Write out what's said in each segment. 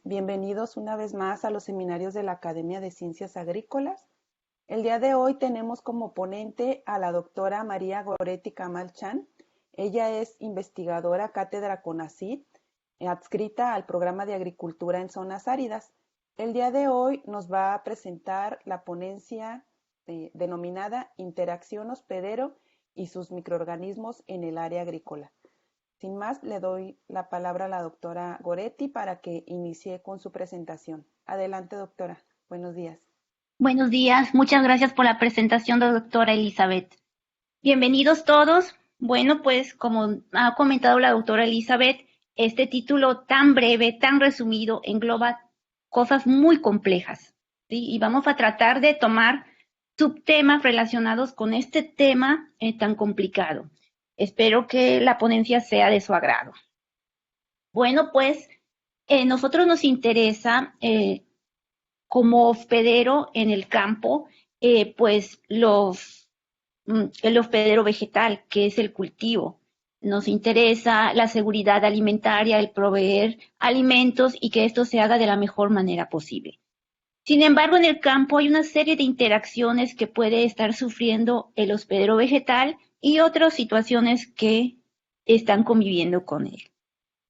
Bienvenidos una vez más a los seminarios de la Academia de Ciencias Agrícolas. El día de hoy tenemos como ponente a la doctora María Goretti Camal-Chan. Ella es investigadora cátedra CONACYT, adscrita al programa de agricultura en zonas áridas. El día de hoy nos va a presentar la ponencia denominada Interacción hospedero y sus microorganismos en el área agrícola. Sin más, le doy la palabra a la doctora Goretti para que inicie con su presentación. Adelante, doctora. Buenos días. Buenos días, muchas gracias por la presentación de la doctora Elizabeth. Bienvenidos todos. Bueno, pues como ha comentado la doctora Elizabeth, este título tan breve, tan resumido, engloba cosas muy complejas, ¿sí? Y vamos a tratar de tomar subtemas relacionados con este tema tan complicado. Espero que la ponencia sea de su agrado. Bueno, pues nosotros nos interesa como hospedero en el campo, pues el hospedero vegetal, que es el cultivo. Nos interesa la seguridad alimentaria, el proveer alimentos y que esto se haga de la mejor manera posible. Sin embargo, en el campo hay una serie de interacciones que puede estar sufriendo el hospedero vegetal y otras situaciones que están conviviendo con él.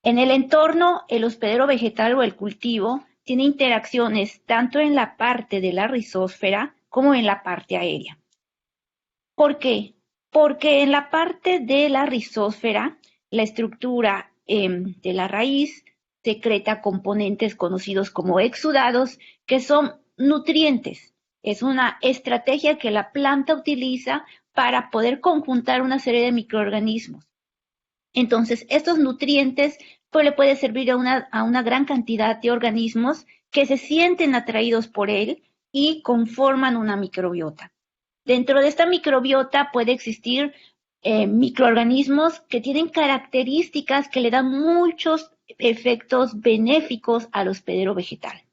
En el entorno, el hospedero vegetal o el cultivo tiene interacciones tanto en la parte de la rizósfera como en la parte aérea. ¿Por qué? Porque en la parte de la rizósfera, la estructura de la raíz secreta componentes conocidos como exudados, que son nutrientes. Es una estrategia que la planta utiliza para poder conjuntar una serie de microorganismos. Entonces, estos nutrientes pues, le puede servir a una gran cantidad de organismos que se sienten atraídos por él y conforman una microbiota. Dentro de esta microbiota puede existir microorganismos que tienen características que le dan muchos efectos benéficos al hospedero vegetal.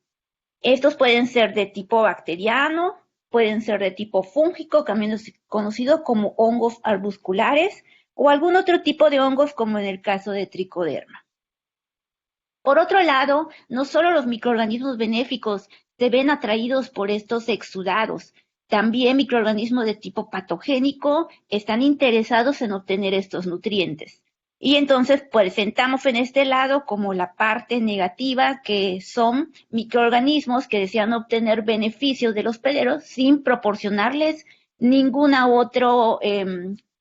Estos pueden ser de tipo bacteriano, pueden ser de tipo fúngico, también es conocido como hongos arbusculares, o algún otro tipo de hongos como en el caso de tricoderma. Por otro lado, no solo los microorganismos benéficos se ven atraídos por estos exudados, también microorganismos de tipo patogénico están interesados en obtener estos nutrientes. Y entonces presentamos en este lado como la parte negativa, que son microorganismos que desean obtener beneficios de los hospederos sin proporcionarles ningún otro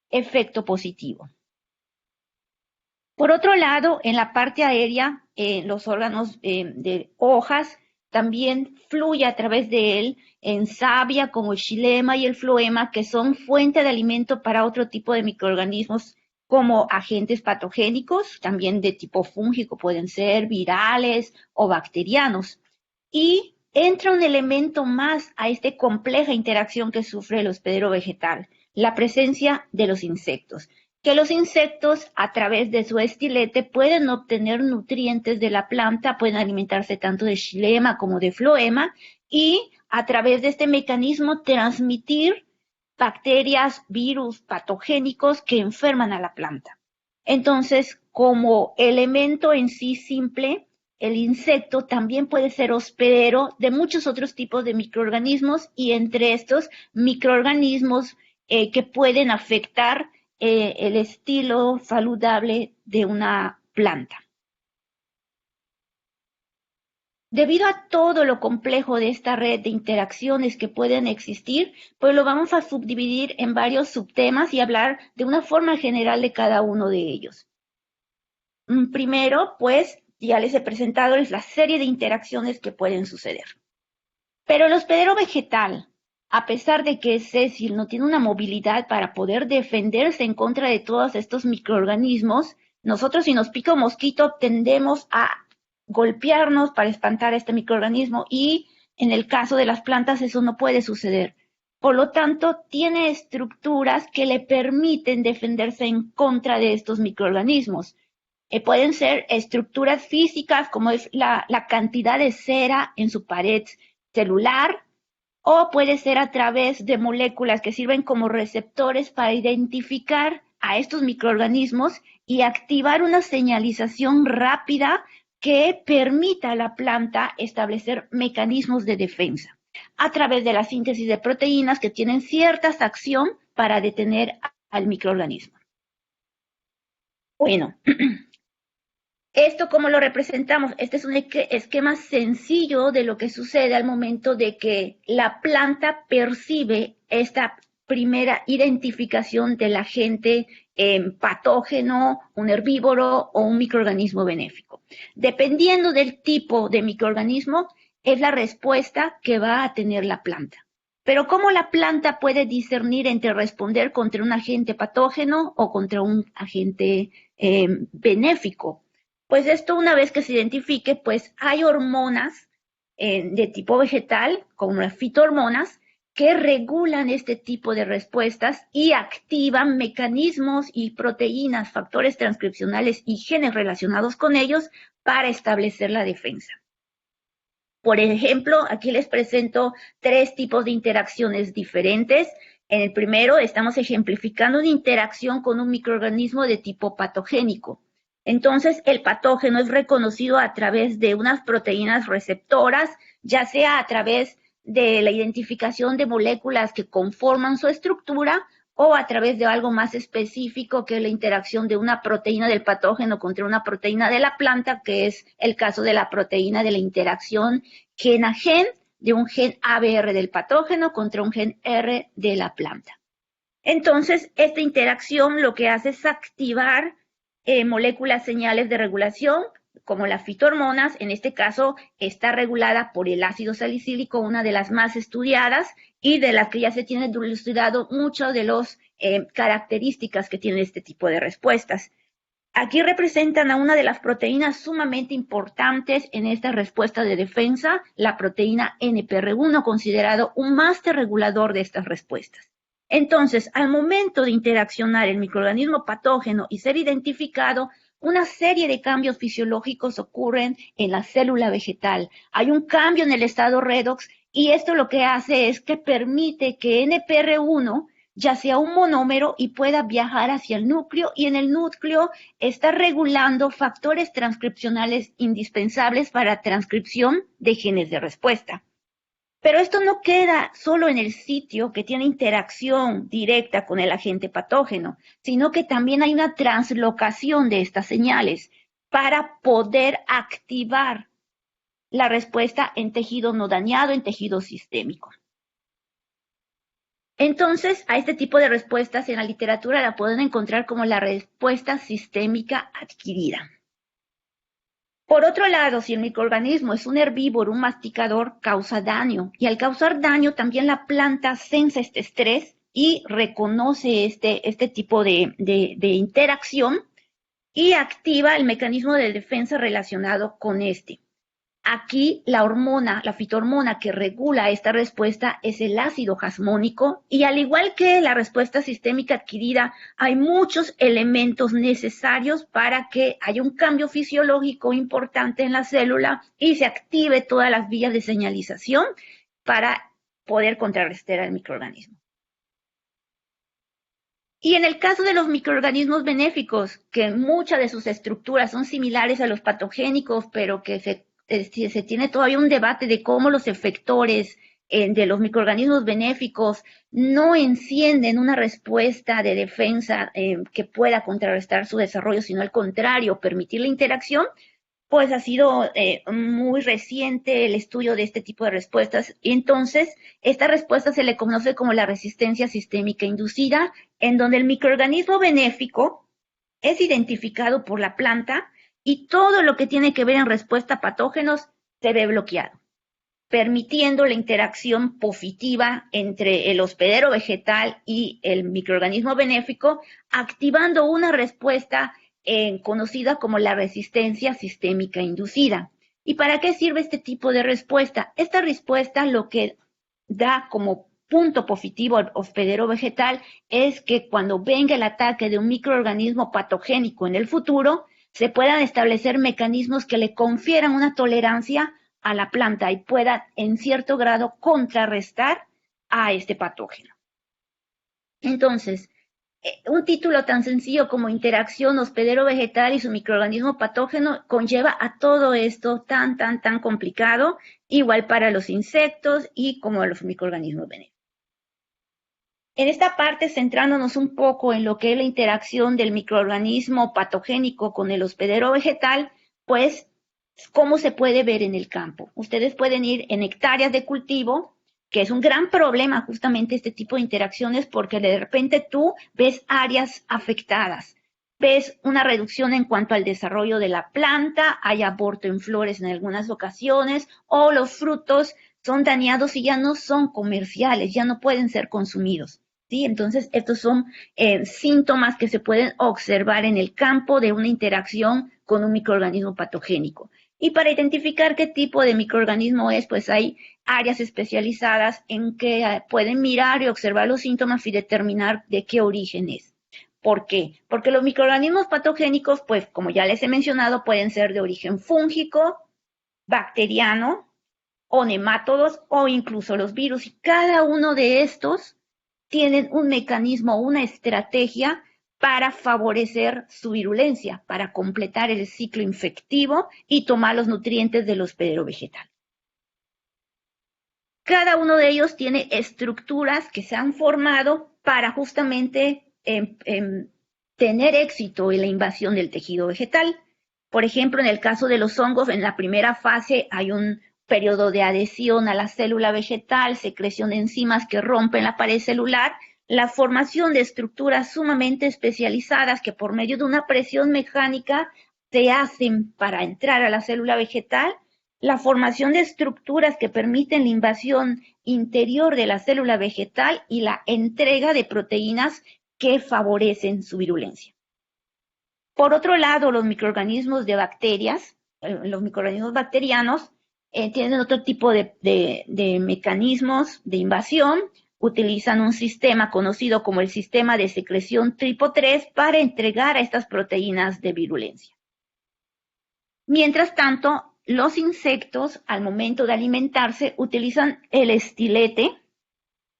efecto positivo. Por otro lado, en la parte aérea, los órganos de hojas también fluye a través de él en savia como el xilema y el floema, que son fuente de alimento para otro tipo de microorganismos como agentes patogénicos, también de tipo fúngico, pueden ser virales o bacterianos. Y entra un elemento más a esta compleja interacción que sufre el hospedero vegetal, la presencia de los insectos. Que los insectos a través de su estilete pueden obtener nutrientes de la planta, pueden alimentarse tanto de xilema como de floema y a través de este mecanismo transmitir bacterias, virus patogénicos que enferman a la planta. Entonces, como elemento en sí simple, el insecto también puede ser hospedero de muchos otros tipos de microorganismos y entre estos microorganismos que pueden afectar el estilo saludable de una planta. Debido a todo lo complejo de esta red de interacciones que pueden existir, pues lo vamos a subdividir en varios subtemas y hablar de una forma general de cada uno de ellos. Primero, pues, ya les he presentado la serie de interacciones que pueden suceder. Pero el hospedero vegetal, a pesar de que es sésil, no tiene una movilidad para poder defenderse en contra de todos estos microorganismos, nosotros si nos pica un mosquito tendemos a golpearnos para espantar a este microorganismo y en el caso de las plantas eso no puede suceder. Por lo tanto, tiene estructuras que le permiten defenderse en contra de estos microorganismos. Pueden ser estructuras físicas como es la cantidad de cera en su pared celular, o puede ser a través de moléculas que sirven como receptores para identificar a estos microorganismos y activar una señalización rápida que permita a la planta establecer mecanismos de defensa a través de la síntesis de proteínas que tienen cierta acción para detener al microorganismo. Bueno, ¿esto cómo lo representamos? Este es un esquema sencillo de lo que sucede al momento de que la planta percibe esta primera identificación del agente patógeno, un herbívoro o un microorganismo benéfico. Dependiendo del tipo de microorganismo, es la respuesta que va a tener la planta. Pero ¿cómo la planta puede discernir entre responder contra un agente patógeno o contra un agente benéfico? Pues esto, una vez que se identifique, pues hay hormonas de tipo vegetal, como las fitohormonas, que regulan este tipo de respuestas y activan mecanismos y proteínas, factores transcripcionales y genes relacionados con ellos para establecer la defensa. Por ejemplo, aquí les presento 3 tipos de interacciones diferentes. En el primero estamos ejemplificando una interacción con un microorganismo de tipo patogénico. Entonces, el patógeno es reconocido a través de unas proteínas receptoras, ya sea a través de la identificación de moléculas que conforman su estructura o a través de algo más específico que es la interacción de una proteína del patógeno contra una proteína de la planta, que es el caso de la proteína de la interacción gen a gen de un gen ABR del patógeno contra un gen R de la planta. Entonces, esta interacción lo que hace es activar moléculas señales de regulación, como las fitohormonas. En este caso está regulada por el ácido salicílico, una de las más estudiadas y de las que ya se tiene elucidado muchas de las características que tiene este tipo de respuestas. Aquí representan a una de las proteínas sumamente importantes en esta respuesta de defensa, la proteína NPR1, considerado un máster regulador de estas respuestas. Entonces, al momento de interaccionar el microorganismo patógeno y ser identificado, una serie de cambios fisiológicos ocurren en la célula vegetal. Hay un cambio en el estado redox y esto lo que hace es que permite que NPR1 ya sea un monómero y pueda viajar hacia el núcleo, y en el núcleo está regulando factores transcripcionales indispensables para la transcripción de genes de respuesta. Pero esto no queda solo en el sitio que tiene interacción directa con el agente patógeno, sino que también hay una translocación de estas señales para poder activar la respuesta en tejido no dañado, en tejido sistémico. Entonces, a este tipo de respuestas en la literatura la pueden encontrar como la respuesta sistémica adquirida. Por otro lado, si el microorganismo es un herbívoro, un masticador, causa daño. Y al causar daño, también la planta sensa este estrés y reconoce este tipo de interacción y activa el mecanismo de defensa relacionado con este. Aquí la hormona, la fitohormona que regula esta respuesta es el ácido jasmónico, y al igual que la respuesta sistémica adquirida, hay muchos elementos necesarios para que haya un cambio fisiológico importante en la célula y se active todas las vías de señalización para poder contrarrestar al microorganismo. Y en el caso de los microorganismos benéficos, que muchas de sus estructuras son similares a los patogénicos, pero que se tiene todavía un debate de cómo los efectores de los microorganismos benéficos no encienden una respuesta de defensa que pueda contrarrestar su desarrollo, sino al contrario, permitir la interacción. Pues ha sido muy reciente el estudio de este tipo de respuestas. Y entonces, esta respuesta se le conoce como la resistencia sistémica inducida, en donde el microorganismo benéfico es identificado por la planta y todo lo que tiene que ver en respuesta a patógenos se ve bloqueado, permitiendo la interacción positiva entre el hospedero vegetal y el microorganismo benéfico, activando una respuesta conocida como la resistencia sistémica inducida. ¿Y para qué sirve este tipo de respuesta? Esta respuesta lo que da como punto positivo al hospedero vegetal es que cuando venga el ataque de un microorganismo patogénico en el futuro, se puedan establecer mecanismos que le confieran una tolerancia a la planta y puedan en cierto grado contrarrestar a este patógeno. Entonces, Un título tan sencillo como interacción hospedero-vegetal y su microorganismo patógeno conlleva a todo esto tan complicado, igual para los insectos y como los microorganismos benéficos. En esta parte, centrándonos un poco en lo que es la interacción del microorganismo patogénico con el hospedero vegetal, pues, ¿cómo se puede ver en el campo? Ustedes pueden ir en hectáreas de cultivo, que es un gran problema justamente este tipo de interacciones, porque de repente tú ves áreas afectadas, ves una reducción en cuanto al desarrollo de la planta, hay aborto en flores en algunas ocasiones, o los frutos son dañados y ya no son comerciales, ya no pueden ser consumidos. ¿Sí? Entonces, estos son síntomas que se pueden observar en el campo de una interacción con un microorganismo patogénico. Y para identificar qué tipo de microorganismo es, pues hay áreas especializadas en que pueden mirar y observar los síntomas y determinar de qué origen es. ¿Por qué? Porque los microorganismos patogénicos, pues como ya les he mencionado, pueden ser de origen fúngico, bacteriano, o nemátodos, o incluso los virus. Y cada uno de estos tienen un mecanismo, una estrategia para favorecer su virulencia, para completar el ciclo infectivo y tomar los nutrientes del hospedero vegetal. Cada uno de ellos tiene estructuras que se han formado para justamente tener éxito en la invasión del tejido vegetal. Por ejemplo, en el caso de los hongos, en la primera fase hay un periodo de adhesión a la célula vegetal, secreción de enzimas que rompen la pared celular, la formación de estructuras sumamente especializadas que por medio de una presión mecánica se hacen para entrar a la célula vegetal, la formación de estructuras que permiten la invasión interior de la célula vegetal y la entrega de proteínas que favorecen su virulencia. Por otro lado, los microorganismos de bacterias, los microorganismos bacterianos, tienen otro tipo de mecanismos de invasión, utilizan un sistema conocido como el sistema de secreción tipo 3 para entregar a estas proteínas de virulencia. Mientras tanto, los insectos, al momento de alimentarse, utilizan el estilete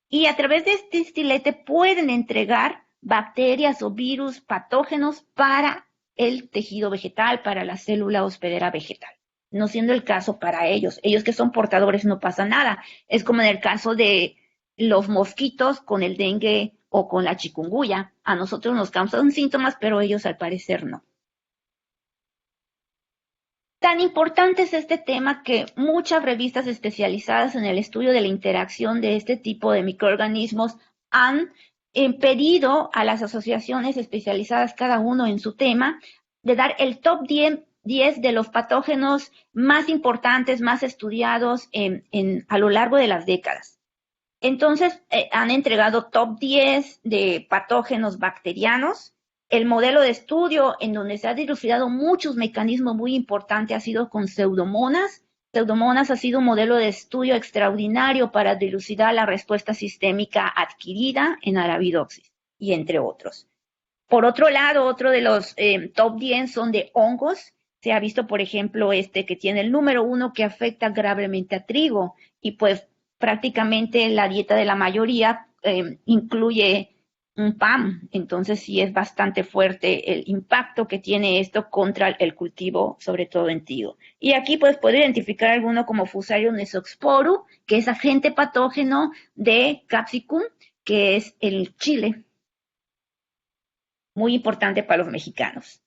y a través de este estilete pueden entregar bacterias o virus patógenos para el tejido vegetal, para la célula hospedera vegetal. No siendo el caso para ellos. Ellos que son portadores no pasa nada. Es como en el caso de los mosquitos con el dengue o con la chikungunya. A nosotros nos causan síntomas, pero ellos al parecer no. Tan importante es este tema que muchas revistas especializadas en el estudio de la interacción de este tipo de microorganismos han pedido a las asociaciones especializadas, cada uno en su tema, de dar el top 10 de los patógenos más importantes, más estudiados a lo largo de las décadas. Entonces, han entregado top 10 de patógenos bacterianos. El modelo de estudio en donde se han dilucidado muchos mecanismos muy importantes ha sido con Pseudomonas. Pseudomonas ha sido un modelo de estudio extraordinario para dilucidar la respuesta sistémica adquirida en Arabidopsis y entre otros. Por otro lado, otro de los top 10 son de hongos. Se ha visto, por ejemplo, este que tiene el número 1 que afecta gravemente a trigo y pues prácticamente la dieta de la mayoría incluye un PAM, entonces sí es bastante fuerte el impacto que tiene esto contra el cultivo, sobre todo en trigo. Y aquí pues puedo identificar alguno como Fusarium mesosporum, que es agente patógeno de Capsicum, que es el chile, muy importante para los mexicanos.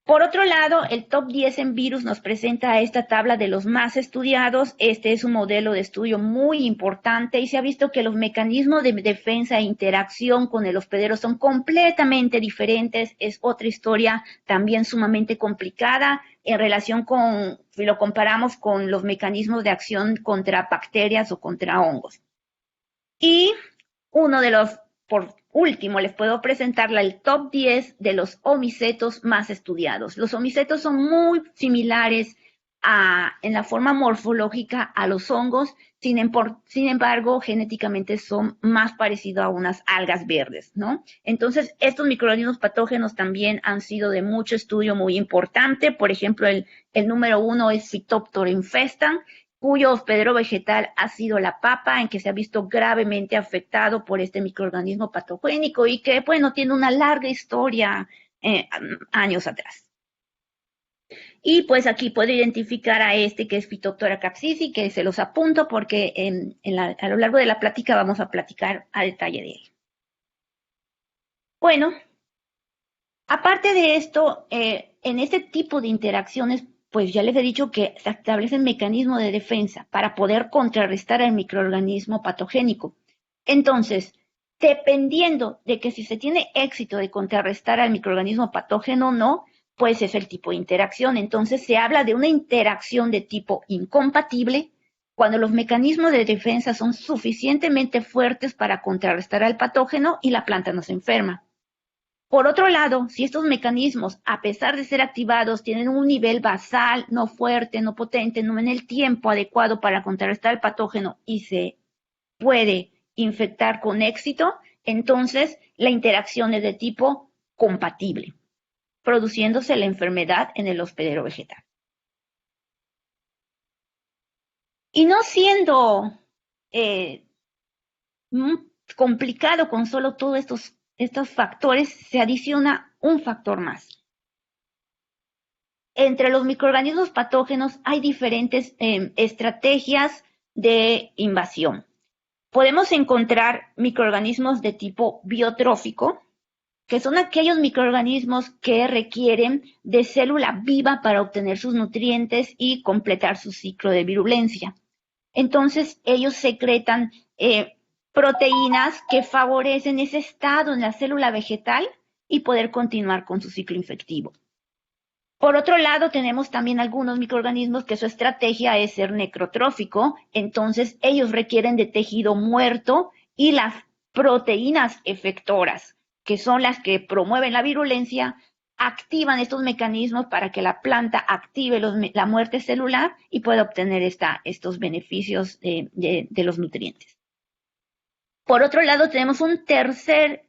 Por otro lado, el top 10 en virus nos presenta esta tabla de los más estudiados. Este es un modelo de estudio muy importante y se ha visto que los mecanismos de defensa e interacción con el hospedero son completamente diferentes. Es otra historia también sumamente complicada en relación con, si lo comparamos con los mecanismos de acción contra bacterias o contra hongos. Y uno de los, por último, les puedo presentar el top 10 de los omicetos más estudiados. Los omicetos son muy similares en la forma morfológica a los hongos, sin embargo, genéticamente son más parecidos a unas algas verdes, ¿no? Entonces, estos microorganismos patógenos también han sido de mucho estudio muy importante. Por ejemplo, el número 1 es Phytophthora infestans, cuyo hospedero vegetal ha sido la papa, en que se ha visto gravemente afectado por este microorganismo patogénico y que, bueno, tiene una larga historia años atrás. Y pues aquí puedo identificar a este que es Phytophthora capsicii, que se los apunto porque a lo largo de la plática vamos a platicar a detalle de él. Bueno, aparte de esto, en este tipo de interacciones, pues ya les he dicho que se establecen mecanismos de defensa para poder contrarrestar al microorganismo patogénico. Entonces, dependiendo de que si se tiene éxito de contrarrestar al microorganismo patógeno o no, pues es el tipo de interacción. Entonces, se habla de una interacción de tipo incompatible cuando los mecanismos de defensa son suficientemente fuertes para contrarrestar al patógeno y la planta no se enferma. Por otro lado, si estos mecanismos, a pesar de ser activados, tienen un nivel basal, no fuerte, no potente, no en el tiempo adecuado para contrarrestar el patógeno y se puede infectar con éxito, entonces la interacción es de tipo compatible, produciéndose la enfermedad en el hospedero vegetal. Y no siendo complicado con solo todos estos factores, se adiciona un factor más. Entre los microorganismos patógenos hay diferentes estrategias de invasión. Podemos encontrar microorganismos de tipo biotrófico, que son aquellos microorganismos que requieren de célula viva para obtener sus nutrientes y completar su ciclo de virulencia. Entonces, ellos secretan proteínas que favorecen ese estado en la célula vegetal y poder continuar con su ciclo infectivo. Por otro lado, tenemos también algunos microorganismos que su estrategia es ser necrotrófico, entonces ellos requieren de tejido muerto y las proteínas efectoras, que son las que promueven la virulencia, activan estos mecanismos para que la planta active la muerte celular y pueda obtener estos beneficios de los nutrientes. Por otro lado, tenemos una tercera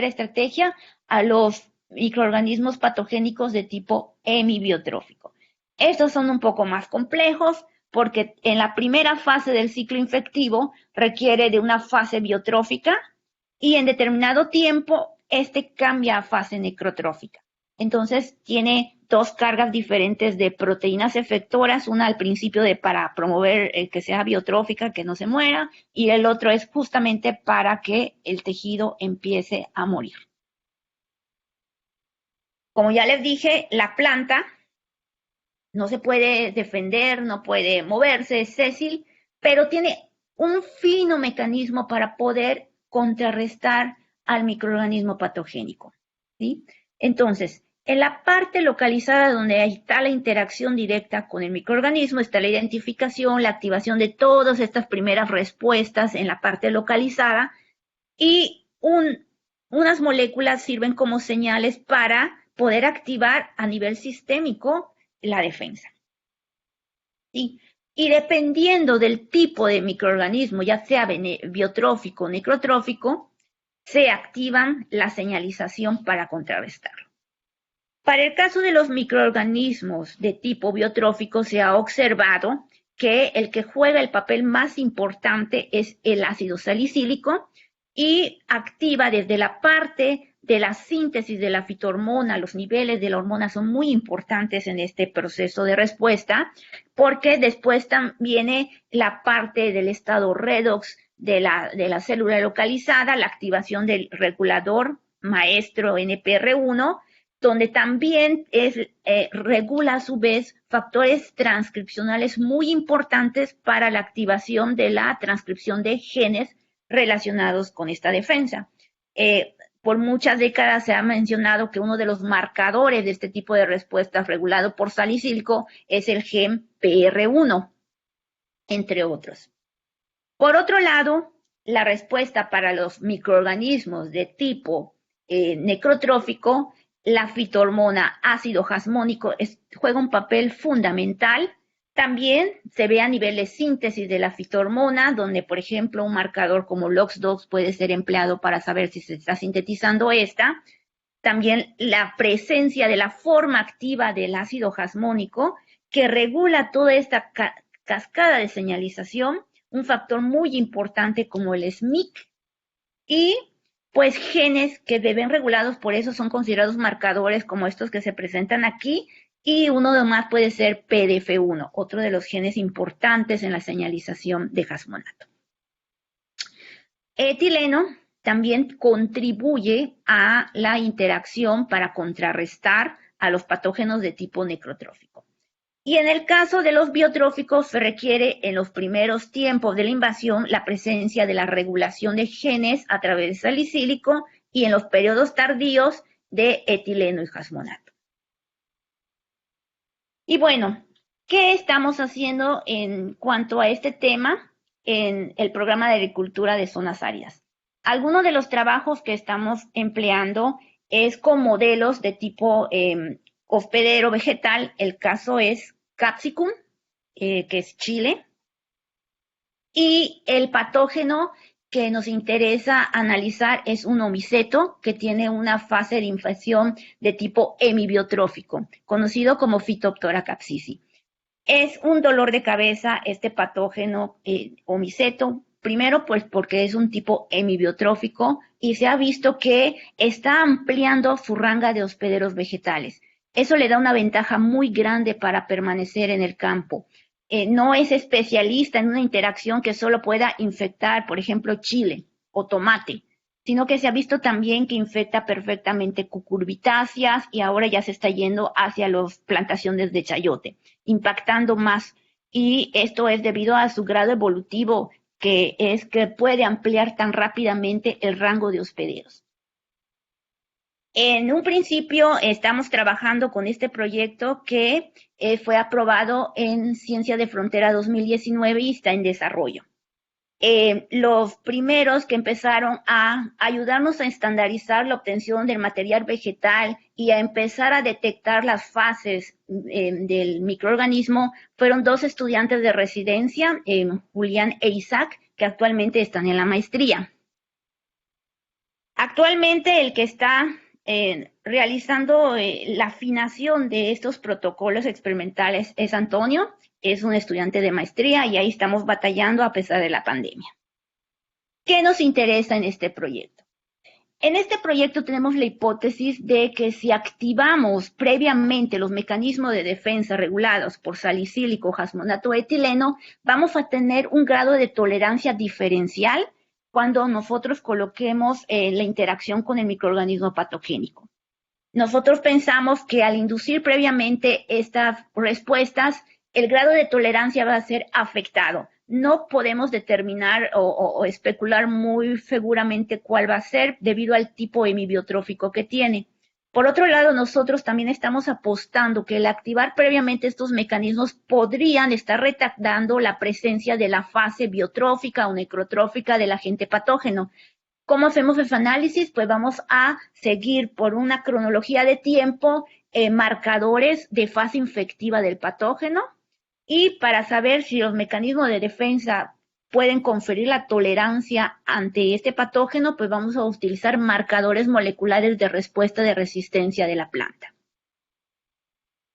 estrategia a los microorganismos patogénicos de tipo hemibiotrófico. Estos son un poco más complejos porque en la primera fase del ciclo infectivo requiere de una fase biotrófica y en determinado tiempo cambia a fase necrotrófica. Entonces tiene dos cargas diferentes de proteínas efectoras, una al principio para promover que sea biotrófica, que no se muera, y el otro es justamente para que el tejido empiece a morir. Como ya les dije, la planta no se puede defender, no puede moverse, es sésil, pero tiene un fino mecanismo para poder contrarrestar al microorganismo patogénico, ¿sí? Entonces, en la parte localizada donde está la interacción directa con el microorganismo, está la identificación, la activación de todas estas primeras respuestas en la parte localizada y unas moléculas sirven como señales para poder activar a nivel sistémico la defensa. ¿Sí? Y dependiendo del tipo de microorganismo, ya sea biotrófico o necrotrófico, se activan la señalización para contrarrestarlo. Para el caso de los microorganismos de tipo biotrófico, se ha observado que el que juega el papel más importante es el ácido salicílico y activa desde la parte de la síntesis de la fitohormona. Los niveles de la hormona son muy importantes en este proceso de respuesta, porque después viene la parte del estado redox de la célula localizada, la activación del regulador maestro NPR1, donde también regula a su vez factores transcripcionales muy importantes para la activación de la transcripción de genes relacionados con esta defensa. Por muchas décadas se ha mencionado que uno de los marcadores de este tipo de respuestas regulado por salicílico es el gen PR1, entre otros. Por otro lado, la respuesta para los microorganismos de tipo necrotrófico, la fitohormona ácido jasmónico juega un papel fundamental. También se ve a nivel de síntesis de la fitohormona, donde, por ejemplo, un marcador como LOX2 puede ser empleado para saber si se está sintetizando esta. También la presencia de la forma activa del ácido jasmónico, que regula toda esta cascada de señalización, un factor muy importante como el SMIC y pues genes que deben regulados, por eso son considerados marcadores como estos que se presentan aquí, y uno de más puede ser PDF1, otro de los genes importantes en la señalización de jasmonato. Etileno también contribuye a la interacción para contrarrestar a los patógenos de tipo necrotrófico. Y en el caso de los biotróficos se requiere en los primeros tiempos de la invasión la presencia de la regulación de genes a través de salicílico y en los periodos tardíos de etileno y jasmonato. Y bueno, ¿qué estamos haciendo en cuanto a este tema en el programa de agricultura de zonas áridas? Algunos de los trabajos que estamos empleando es con modelos de tipo hospedero vegetal. El caso es Capsicum, que es Chile. Y el patógeno que nos interesa analizar es un omiceto que tiene una fase de infección de tipo hemibiotrófico, conocido como Phytophthora capsicii. Es un dolor de cabeza este patógeno omiceto, primero pues porque es un tipo hemibiotrófico y se ha visto que está ampliando su ranga de hospederos vegetales. Eso le da una ventaja muy grande para permanecer en el campo. No es especialista en una interacción que solo pueda infectar, por ejemplo, chile o tomate, sino que se ha visto también que infecta perfectamente cucurbitáceas y ahora ya se está yendo hacia las plantaciones de chayote, impactando más. Y esto es debido a su grado evolutivo, que es que puede ampliar tan rápidamente el rango de hospederos. En un principio estamos trabajando con este proyecto que fue aprobado en Ciencia de Frontera 2019 y está en desarrollo. Los primeros que empezaron a ayudarnos a estandarizar la obtención del material vegetal y a empezar a detectar las fases del microorganismo fueron dos estudiantes de residencia, Julián e Isaac, que actualmente están en la maestría. Actualmente el que está realizando la afinación de estos protocolos experimentales es Antonio, es un estudiante de maestría y ahí estamos batallando a pesar de la pandemia. ¿Qué nos interesa en este proyecto? En este proyecto tenemos la hipótesis de que si activamos previamente los mecanismos de defensa regulados por salicílico, jasmonato, etileno, vamos a tener un grado de tolerancia diferencial cuando nosotros coloquemos la interacción con el microorganismo patogénico. Nosotros pensamos que al inducir previamente estas respuestas, el grado de tolerancia va a ser afectado. No podemos determinar o especular muy seguramente cuál va a ser debido al tipo hemibiotrófico que tiene. Por otro lado, nosotros también estamos apostando que el activar previamente estos mecanismos podrían estar retardando la presencia de la fase biotrófica o necrotrófica del agente patógeno. ¿Cómo hacemos ese análisis? Pues vamos a seguir por una cronología de tiempo marcadores de fase infectiva del patógeno y para saber si los mecanismos de defensa pueden conferir la tolerancia ante este patógeno, pues vamos a utilizar marcadores moleculares de respuesta de resistencia de la planta.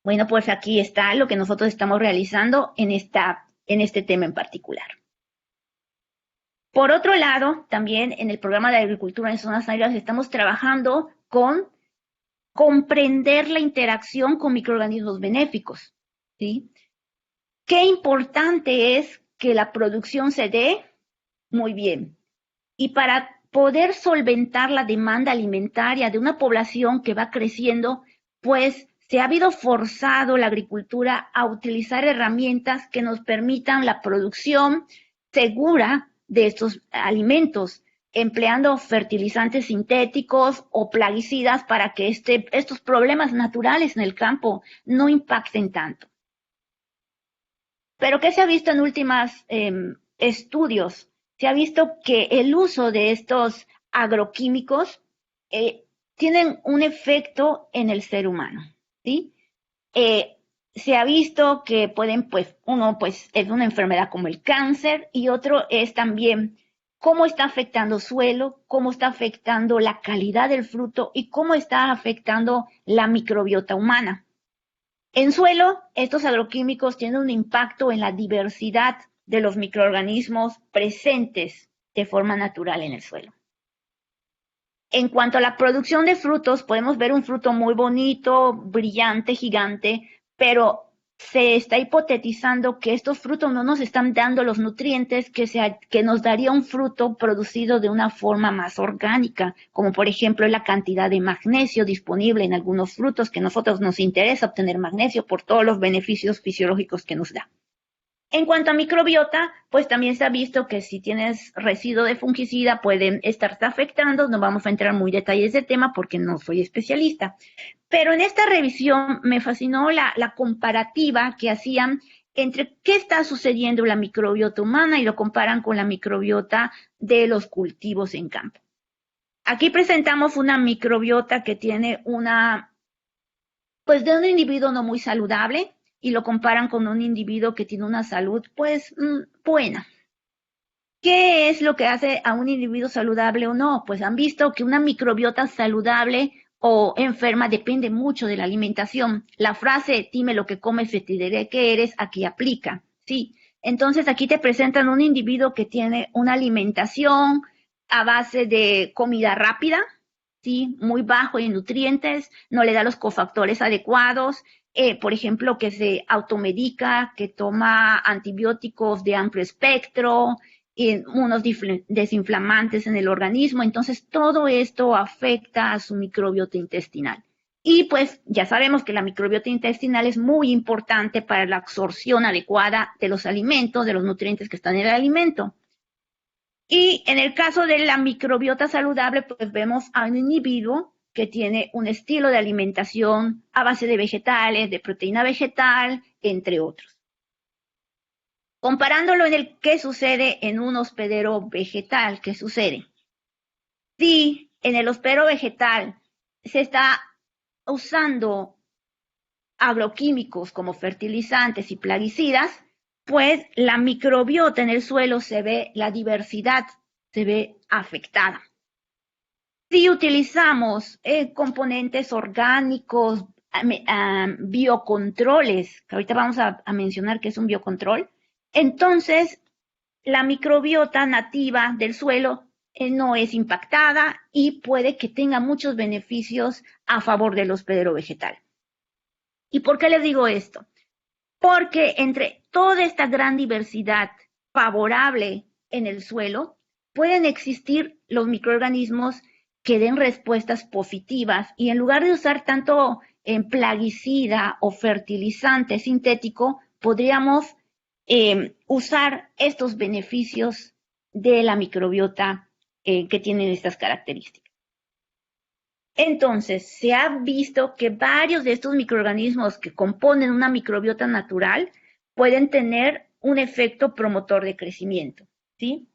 Bueno, pues aquí está lo que nosotros estamos realizando en este tema en particular. Por otro lado, también en el programa de agricultura en zonas áridas estamos trabajando con comprender la interacción con microorganismos benéficos, ¿sí? Qué importante es que la producción se dé muy bien. Y para poder solventar la demanda alimentaria de una población que va creciendo, pues se ha habido forzado la agricultura a utilizar herramientas que nos permitan la producción segura de estos alimentos, empleando fertilizantes sintéticos o plaguicidas para que estos problemas naturales en el campo no impacten tanto. Pero ¿qué se ha visto en últimos estudios? Se ha visto que el uso de estos agroquímicos tienen un efecto en el ser humano, ¿sí? Se ha visto que pueden, pues, uno pues es una enfermedad como el cáncer y otro es también cómo está afectando suelo, cómo está afectando la calidad del fruto y cómo está afectando la microbiota humana. En suelo, estos agroquímicos tienen un impacto en la diversidad de los microorganismos presentes de forma natural en el suelo. En cuanto a la producción de frutos, podemos ver un fruto muy bonito, brillante, gigante, pero se está hipotetizando que estos frutos no nos están dando los nutrientes que nos daría un fruto producido de una forma más orgánica, como por ejemplo la cantidad de magnesio disponible en algunos frutos, que a nosotros nos interesa obtener magnesio por todos los beneficios fisiológicos que nos da. En cuanto a microbiota, pues también se ha visto que si tienes residuo de fungicida pueden estarte afectando. No vamos a entrar muy en detalles del tema porque no soy especialista. Pero en esta revisión me fascinó la comparativa que hacían entre qué está sucediendo en la microbiota humana y lo comparan con la microbiota de los cultivos en campo. Aquí presentamos una microbiota que tiene pues de un individuo no muy saludable, y lo comparan con un individuo que tiene una salud, pues, buena. ¿Qué es lo que hace a un individuo saludable o no? Pues han visto que una microbiota saludable o enferma depende mucho de la alimentación. La frase, dime lo que comes y te diré qué eres, aquí aplica, ¿sí? Entonces aquí te presentan un individuo que tiene una alimentación a base de comida rápida, ¿sí? Muy bajo en nutrientes, no le da los cofactores adecuados, por ejemplo, que se automedica, que toma antibióticos de amplio espectro, unos desinflamantes en el organismo. Entonces, todo esto afecta a su microbiota intestinal. Y pues ya sabemos que la microbiota intestinal es muy importante para la absorción adecuada de los alimentos, de los nutrientes que están en el alimento. Y en el caso de la microbiota saludable, pues vemos a un individuo que tiene un estilo de alimentación a base de vegetales, de proteína vegetal, entre otros. Comparándolo en el qué sucede en un hospedero vegetal, ¿qué sucede? Si en el hospedero vegetal se está usando agroquímicos como fertilizantes y plaguicidas, pues la microbiota en el suelo la diversidad se ve afectada. Si utilizamos componentes orgánicos, biocontroles, que ahorita vamos a mencionar qué es un biocontrol, entonces la microbiota nativa del suelo no es impactada y puede que tenga muchos beneficios a favor del hospedero vegetal. ¿Y por qué les digo esto? Porque entre toda esta gran diversidad favorable en el suelo, pueden existir los microorganismos que den respuestas positivas, y en lugar de usar tanto plaguicida o fertilizante sintético, podríamos usar estos beneficios de la microbiota que tienen estas características. Entonces, se ha visto que varios de estos microorganismos que componen una microbiota natural pueden tener un efecto promotor de crecimiento, ¿sí?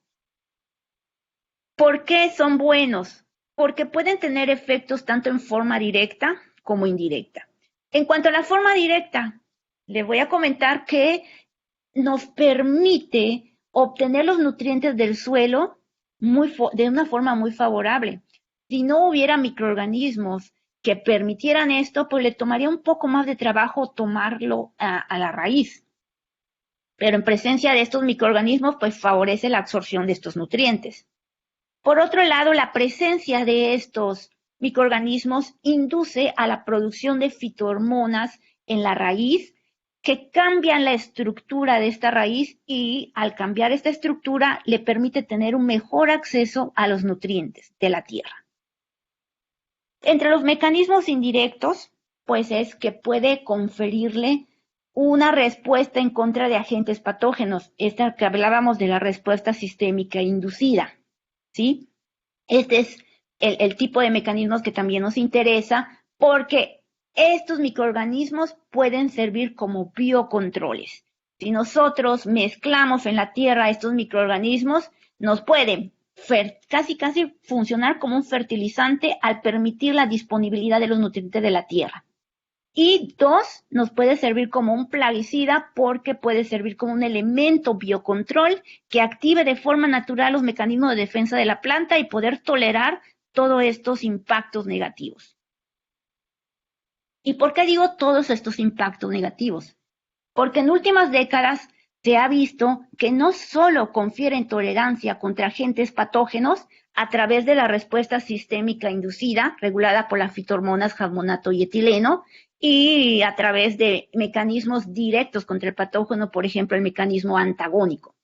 ¿Por qué son buenos? Porque pueden tener efectos tanto en forma directa como indirecta. En cuanto a la forma directa, les voy a comentar que nos permite obtener los nutrientes del suelo de una forma muy favorable. Si no hubiera microorganismos que permitieran esto, pues le tomaría un poco más de trabajo tomarlo a la raíz. Pero en presencia de estos microorganismos, pues favorece la absorción de estos nutrientes. Por otro lado, la presencia de estos microorganismos induce a la producción de fitohormonas en la raíz, que cambian la estructura de esta raíz, y al cambiar esta estructura le permite tener un mejor acceso a los nutrientes de la tierra. Entre los mecanismos indirectos, pues es que puede conferirle una respuesta en contra de agentes patógenos, esta que hablábamos de la respuesta sistémica inducida, ¿sí? Este es el tipo de mecanismos que también nos interesa, porque estos microorganismos pueden servir como biocontroles. Si nosotros mezclamos en la tierra estos microorganismos, nos pueden casi funcionar como un fertilizante al permitir la disponibilidad de los nutrientes de la tierra. Y dos, nos puede servir como un plaguicida, porque puede servir como un elemento biocontrol que active de forma natural los mecanismos de defensa de la planta y poder tolerar todos estos impactos negativos. ¿Y por qué digo todos estos impactos negativos? Porque en últimas décadas se ha visto que no solo confieren tolerancia contra agentes patógenos a través de la respuesta sistémica inducida, regulada por las fitohormonas jamonato y etileno, y a través de mecanismos directos contra el patógeno, por ejemplo, el mecanismo antagónico,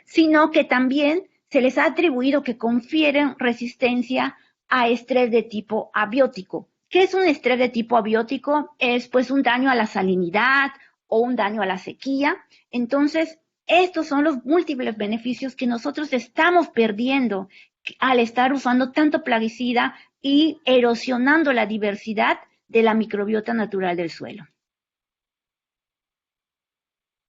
sino que también se les ha atribuido que confieren resistencia a estrés de tipo abiótico. ¿Qué es un estrés de tipo abiótico? Es pues un daño a la salinidad o un daño a la sequía. Entonces, estos son los múltiples beneficios que nosotros estamos perdiendo al estar usando tanto plaguicida y erosionando la diversidad de la microbiota natural del suelo.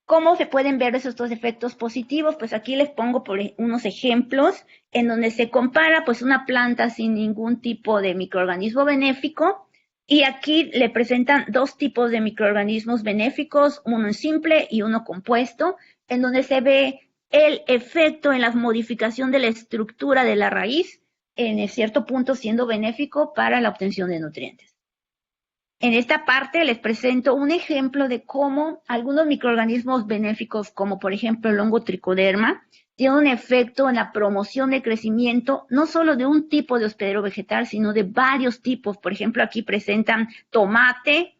¿Cómo se pueden ver estos efectos positivos? Pues aquí les pongo por unos ejemplos en donde se compara pues una planta sin ningún tipo de microorganismo benéfico, y aquí le presentan dos tipos de microorganismos benéficos, uno simple y uno compuesto, en donde se ve el efecto en la modificación de la estructura de la raíz, en cierto punto siendo benéfico para la obtención de nutrientes. En esta parte les presento un ejemplo de cómo algunos microorganismos benéficos, como por ejemplo el hongo tricoderma, tienen un efecto en la promoción de crecimiento, no solo de un tipo de hospedero vegetal, sino de varios tipos. Por ejemplo, aquí presentan tomate,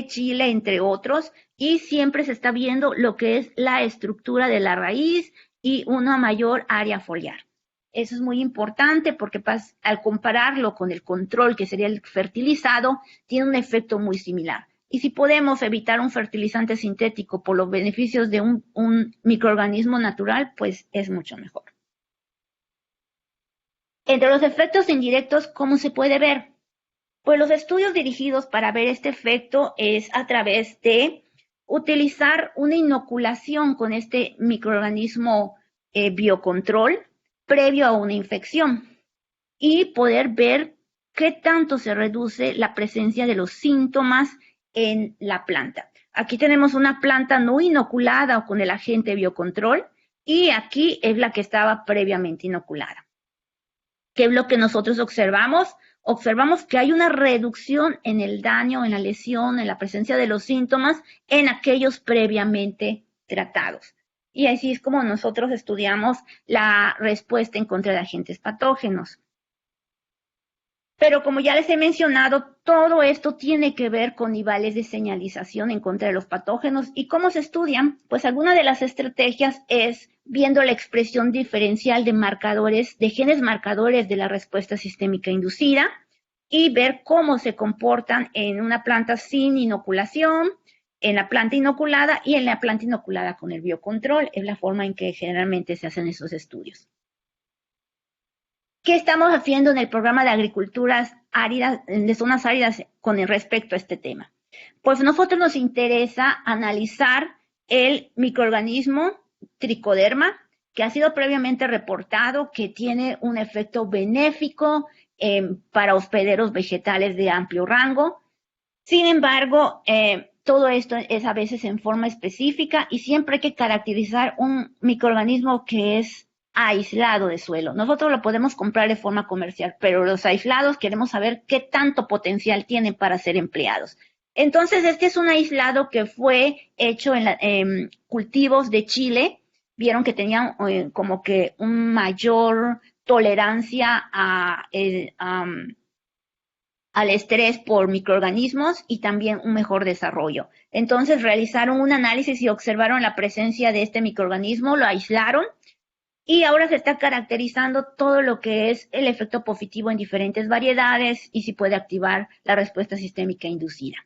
chile, entre otros, y siempre se está viendo lo que es la estructura de la raíz y una mayor área foliar. Eso es muy importante porque al compararlo con el control, que sería el fertilizado, tiene un efecto muy similar. Y si podemos evitar un fertilizante sintético por los beneficios de un microorganismo natural, pues es mucho mejor. Entre los efectos indirectos, ¿cómo se puede ver? Pues los estudios dirigidos para ver este efecto es a través de utilizar una inoculación con este microorganismo biocontrol previo a una infección y poder ver qué tanto se reduce la presencia de los síntomas en la planta. Aquí tenemos una planta no inoculada o con el agente biocontrol, y aquí es la que estaba previamente inoculada. ¿Qué es lo que nosotros observamos? Observamos que hay una reducción en el daño, en la lesión, en la presencia de los síntomas en aquellos previamente tratados. Y así es como nosotros estudiamos la respuesta en contra de agentes patógenos. Pero como ya les he mencionado, todo esto tiene que ver con niveles de señalización en contra de los patógenos. ¿Y cómo se estudian? Pues alguna de las estrategias es viendo la expresión diferencial de marcadores, de genes marcadores de la respuesta sistémica inducida, y ver cómo se comportan en una planta sin inoculación, en la planta inoculada y en la planta inoculada con el biocontrol. Es la forma en que generalmente se hacen esos estudios. ¿Qué estamos haciendo en el programa de agriculturas áridas, de zonas áridas, con respecto a este tema? Pues a nosotros nos interesa analizar el microorganismo tricoderma, que ha sido previamente reportado que tiene un efecto benéfico para hospederos vegetales de amplio rango. Sin embargo, todo esto es a veces en forma específica y siempre hay que caracterizar un microorganismo que es aislado de suelo. Nosotros lo podemos comprar de forma comercial, pero los aislados queremos saber qué tanto potencial tienen para ser empleados. Entonces, este es un aislado que fue hecho en cultivos de Chile. Vieron que tenían como que un mayor tolerancia al estrés por microorganismos y también un mejor desarrollo. Entonces realizaron un análisis y observaron la presencia de este microorganismo, lo aislaron, y ahora se está caracterizando todo lo que es el efecto positivo en diferentes variedades y si puede activar la respuesta sistémica inducida.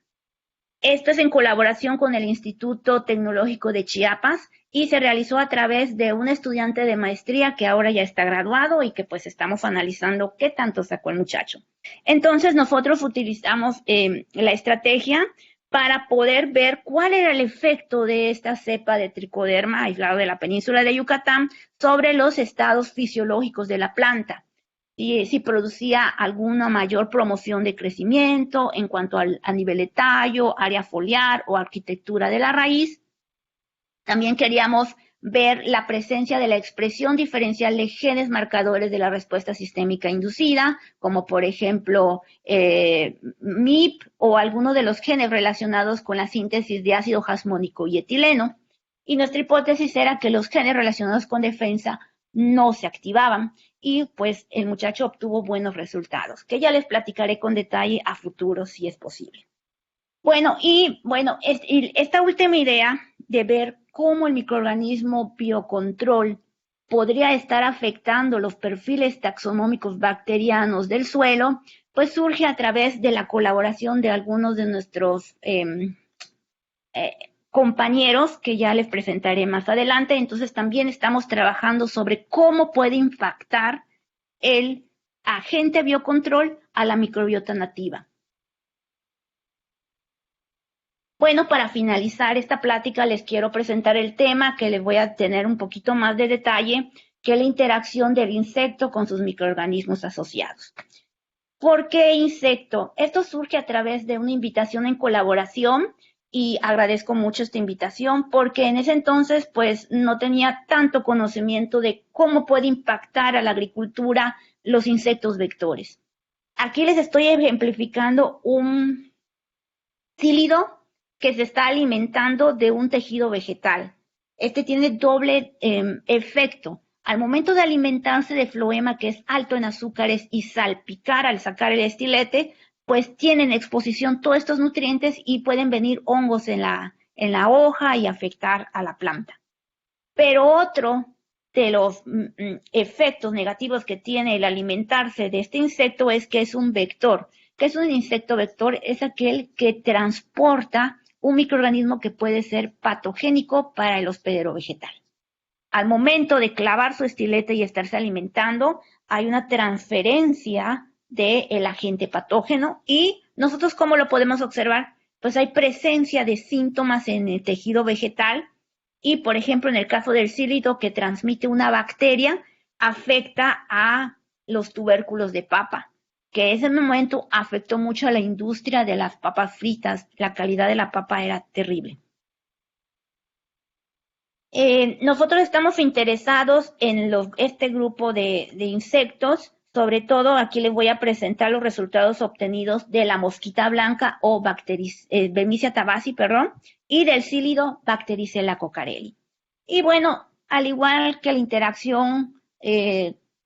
Esto es en colaboración con el Instituto Tecnológico de Chiapas y se realizó a través de un estudiante de maestría que ahora ya está graduado y que pues estamos analizando qué tanto sacó el muchacho. Entonces nosotros utilizamos la estrategia para poder ver cuál era el efecto de esta cepa de tricoderma aislado de la península de Yucatán sobre los estados fisiológicos de la planta. Y si producía alguna mayor promoción de crecimiento en cuanto a nivel de tallo, área foliar o arquitectura de la raíz. También queríamos ver la presencia de la expresión diferencial de genes marcadores de la respuesta sistémica inducida, como por ejemplo MIP o algunos de los genes relacionados con la síntesis de ácido jasmónico y etileno. Y nuestra hipótesis era que los genes relacionados con defensa no se activaban y pues el muchacho obtuvo buenos resultados, que ya les platicaré con detalle a futuro si es posible. Esta última idea de ver cómo el microorganismo biocontrol podría estar afectando los perfiles taxonómicos bacterianos del suelo, pues surge a través de la colaboración de algunos de nuestros compañeros que ya les presentaré más adelante. Entonces también estamos trabajando sobre cómo puede impactar el agente biocontrol a la microbiota nativa. Bueno, para finalizar esta plática les quiero presentar el tema que les voy a tener un poquito más de detalle, que es la interacción del insecto con sus microorganismos asociados. ¿Por qué insecto? Esto surge a través de una invitación en colaboración y agradezco mucho esta invitación porque en ese entonces pues no tenía tanto conocimiento de cómo puede impactar a la agricultura los insectos vectores. Aquí les estoy ejemplificando un cílido que se está alimentando de un tejido vegetal. Este tiene doble efecto. Al momento de alimentarse de floema, que es alto en azúcares, y salpicar al sacar el estilete, pues tienen exposición todos estos nutrientes y pueden venir hongos en la hoja y afectar a la planta. Pero otro de los efectos negativos que tiene el alimentarse de este insecto es que es un vector. ¿Qué es un insecto vector? Es aquel que transporta un microorganismo que puede ser patogénico para el hospedero vegetal. Al momento de clavar su estilete y estarse alimentando, hay una transferencia del agente patógeno y nosotros, ¿cómo lo podemos observar? Pues hay presencia de síntomas en el tejido vegetal y, por ejemplo, en el caso del cílido que transmite una bacteria, afecta a los tubérculos de papa, que ese momento afectó mucho a la industria de las papas fritas. La calidad de la papa era terrible. Nosotros estamos interesados en este grupo de insectos. Sobre todo, aquí les voy a presentar los resultados obtenidos de la mosquita blanca o Bemisia tabaci, y del cílido Bactericella cocarelli. Y bueno, al igual que la interacción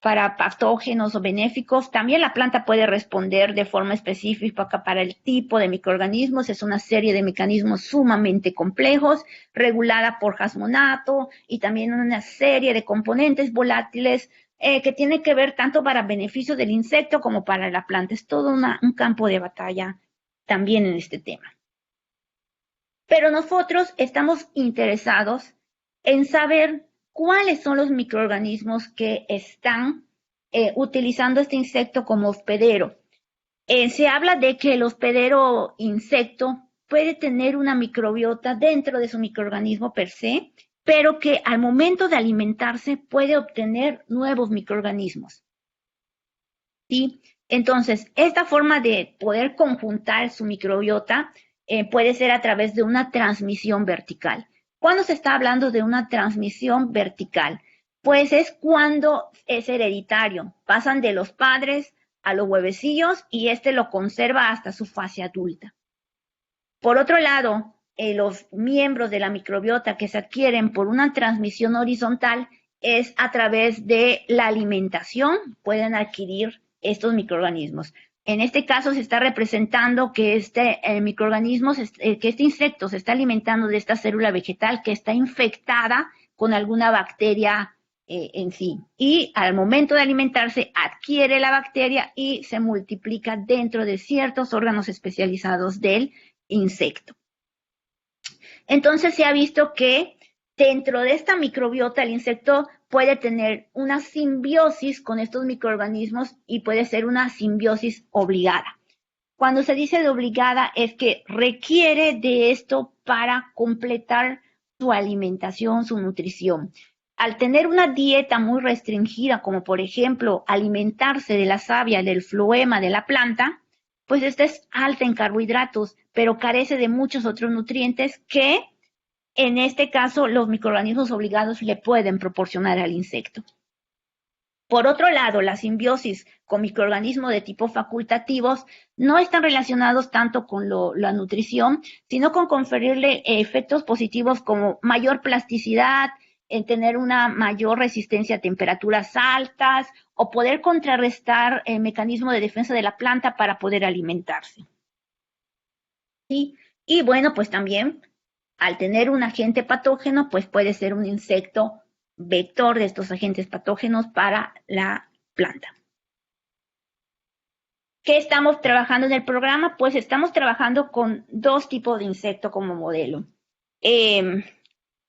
para patógenos o benéficos, también la planta puede responder de forma específica para el tipo de microorganismos. Es una serie de mecanismos sumamente complejos, regulada por jasmonato y también una serie de componentes volátiles que tienen que ver tanto para beneficio del insecto como para la planta. Es todo un campo de batalla también en este tema. Pero nosotros estamos interesados en saber cuáles son los microorganismos que están utilizando este insecto como hospedero. Se habla de que el hospedero insecto puede tener una microbiota dentro de su microorganismo per se, pero que al momento de alimentarse puede obtener nuevos microorganismos. ¿Sí? Entonces, esta forma de poder conjuntar su microbiota puede ser a través de una transmisión vertical. ¿Cuándo se está hablando de una transmisión vertical? Pues es cuando es hereditario. Pasan de los padres a los huevecillos y este lo conserva hasta su fase adulta. Por otro lado, los miembros de la microbiota que se adquieren por una transmisión horizontal es a través de la alimentación, pueden adquirir estos microorganismos. En este caso se está representando que este insecto se está alimentando de esta célula vegetal que está infectada con alguna bacteria en sí. Y al momento de alimentarse adquiere la bacteria y se multiplica dentro de ciertos órganos especializados del insecto. Entonces se ha visto que dentro de esta microbiota el insecto puede tener una simbiosis con estos microorganismos y puede ser una simbiosis obligada. Cuando se dice de obligada es que requiere de esto para completar su alimentación, su nutrición. Al tener una dieta muy restringida, como por ejemplo alimentarse de la savia, del floema de la planta, pues esta es alta en carbohidratos, pero carece de muchos otros nutrientes que en este caso los microorganismos obligados le pueden proporcionar al insecto. Por otro lado, la simbiosis con microorganismos de tipo facultativos no están relacionados tanto con la nutrición, sino con conferirle efectos positivos como mayor plasticidad, en tener una mayor resistencia a temperaturas altas o poder contrarrestar el mecanismo de defensa de la planta para poder alimentarse. ¿Sí? Y bueno, pues también al tener un agente patógeno, pues puede ser un insecto vector de estos agentes patógenos para la planta. ¿Qué estamos trabajando en el programa? Pues estamos trabajando con dos tipos de insecto como modelo.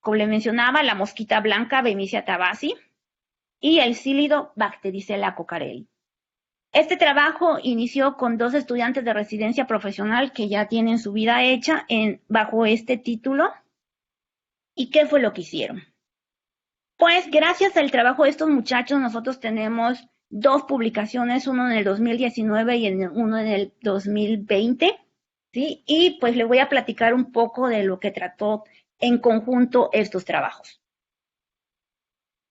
Como le mencionaba, la mosquita blanca Bemisia tabaci y el cílido Bactericella cocarelli. Este trabajo inició con 2 estudiantes de residencia profesional que ya tienen su vida hecha bajo este título. ¿Y qué fue lo que hicieron? Pues gracias al trabajo de estos muchachos nosotros tenemos 2 publicaciones, uno en el 2019 y uno en el 2020, ¿sí? Y pues les voy a platicar un poco de lo que trató en conjunto estos trabajos.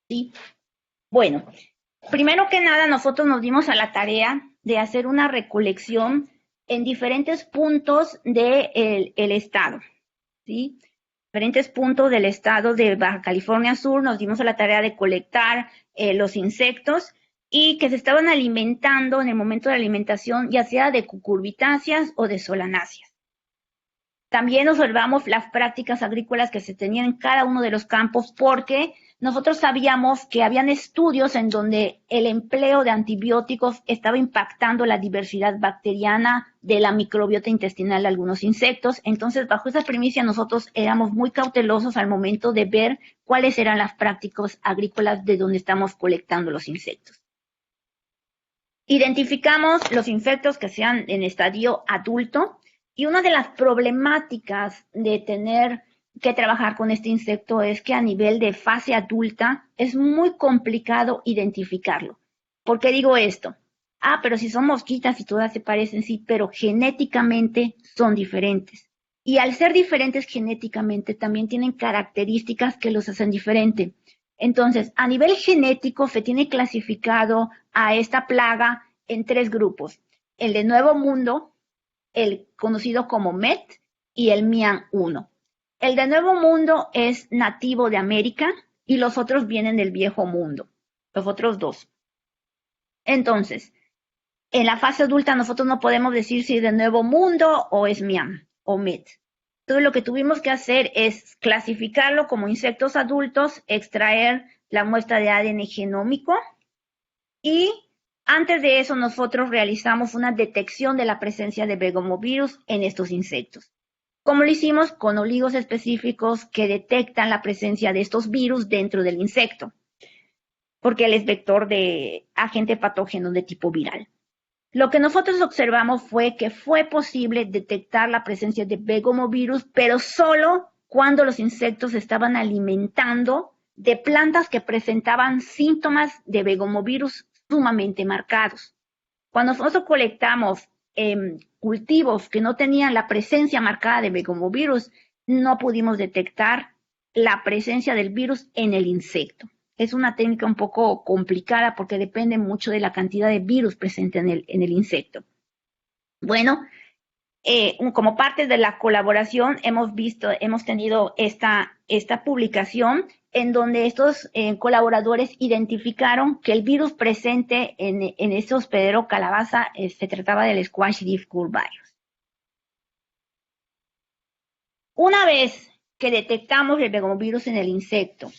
¿Sí? Bueno, primero que nada nosotros nos dimos a la tarea de hacer una recolección en diferentes puntos del estado, ¿sí? Diferentes puntos del estado de Baja California Sur, nos dimos a la tarea de colectar los insectos y que se estaban alimentando en el momento de alimentación, ya sea de cucurbitáceas o de solanáceas. También observamos las prácticas agrícolas que se tenían en cada uno de los campos porque nosotros sabíamos que habían estudios en donde el empleo de antibióticos estaba impactando la diversidad bacteriana de la microbiota intestinal de algunos insectos. Entonces, bajo esa primicia, nosotros éramos muy cautelosos al momento de ver cuáles eran las prácticas agrícolas de donde estamos colectando los insectos. Identificamos los insectos que sean en estadio adulto y una de las problemáticas de tener que trabajar con este insecto es que a nivel de fase adulta es muy complicado identificarlo. ¿Por qué digo esto? Pero si son mosquitas y todas se parecen, sí, pero genéticamente son diferentes. Y al ser diferentes genéticamente también tienen características que los hacen diferente. Entonces, a nivel genético se tiene clasificado a esta plaga en 3 grupos. El de Nuevo Mundo, el conocido como MET y el MIAN-1. El de Nuevo Mundo es nativo de América y los otros vienen del Viejo Mundo, los otros 2. Entonces, en la fase adulta nosotros no podemos decir si es de Nuevo Mundo o es MIAN o MET. Entonces, lo que tuvimos que hacer es clasificarlo como insectos adultos, extraer la muestra de ADN genómico y antes de eso nosotros realizamos una detección de la presencia de begomovirus en estos insectos. Como lo hicimos con oligos específicos que detectan la presencia de estos virus dentro del insecto, porque él es vector de agente patógeno de tipo viral. Lo que nosotros observamos fue que fue posible detectar la presencia de begomovirus, pero solo cuando los insectos estaban alimentando de plantas que presentaban síntomas de begomovirus sumamente marcados. Cuando nosotros colectamos cultivos que no tenían la presencia marcada de begomovirus, no pudimos detectar la presencia del virus en el insecto. Es una técnica un poco complicada porque depende mucho de la cantidad de virus presente en el insecto. Bueno, como parte de la colaboración hemos tenido esta publicación en donde estos colaboradores identificaron que el virus presente en este hospedero calabaza se trataba del Squash Leaf Curl Virus. Una vez que detectamos el begomovirus en el insecto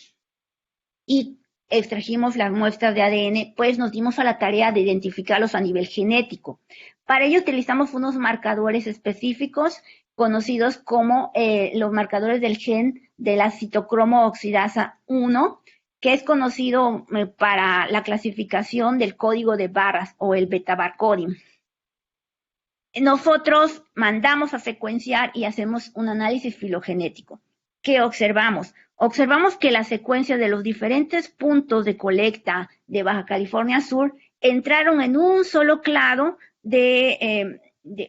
y extrajimos las muestras de ADN, pues nos dimos a la tarea de identificarlos a nivel genético. Para ello utilizamos unos marcadores específicos conocidos como los marcadores del gen de la citocromo oxidasa 1, que es conocido para la clasificación del código de barras o el beta-barcoding. Nosotros mandamos a secuenciar y hacemos un análisis filogenético. ¿Qué observamos? Observamos que la secuencia de los diferentes puntos de colecta de Baja California Sur entraron en un solo clado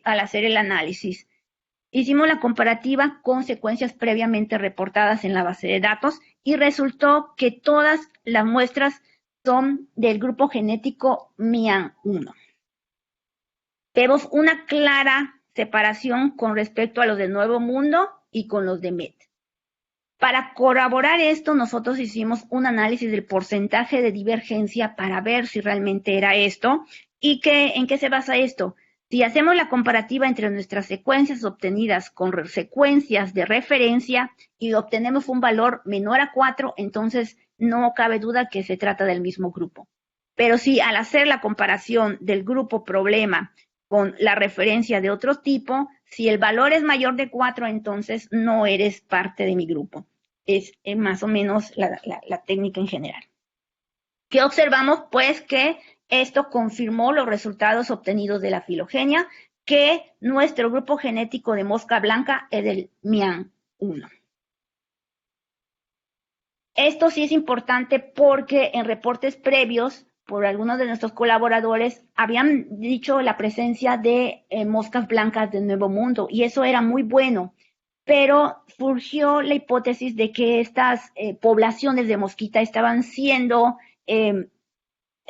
al hacer el análisis. Hicimos la comparativa con secuencias previamente reportadas en la base de datos y resultó que todas las muestras son del grupo genético MIAN1. Vemos una clara separación con respecto a los del Nuevo Mundo y con los de MET. Para corroborar esto, nosotros hicimos un análisis del porcentaje de divergencia para ver si realmente era esto y en qué se basa esto. Si hacemos la comparativa entre nuestras secuencias obtenidas con secuencias de referencia y obtenemos un valor menor a 4, entonces no cabe duda que se trata del mismo grupo. Pero si al hacer la comparación del grupo problema con la referencia de otro tipo, si el valor es mayor de 4, entonces no eres parte de mi grupo. Es más o menos la técnica en general. ¿Qué observamos? Pues que esto confirmó los resultados obtenidos de la filogenia, que nuestro grupo genético de mosca blanca es del MIAN1. Esto sí es importante porque en reportes previos, por algunos de nuestros colaboradores, habían dicho la presencia de moscas blancas del Nuevo Mundo, y eso era muy bueno. Pero surgió la hipótesis de que estas poblaciones de mosquita estaban siendo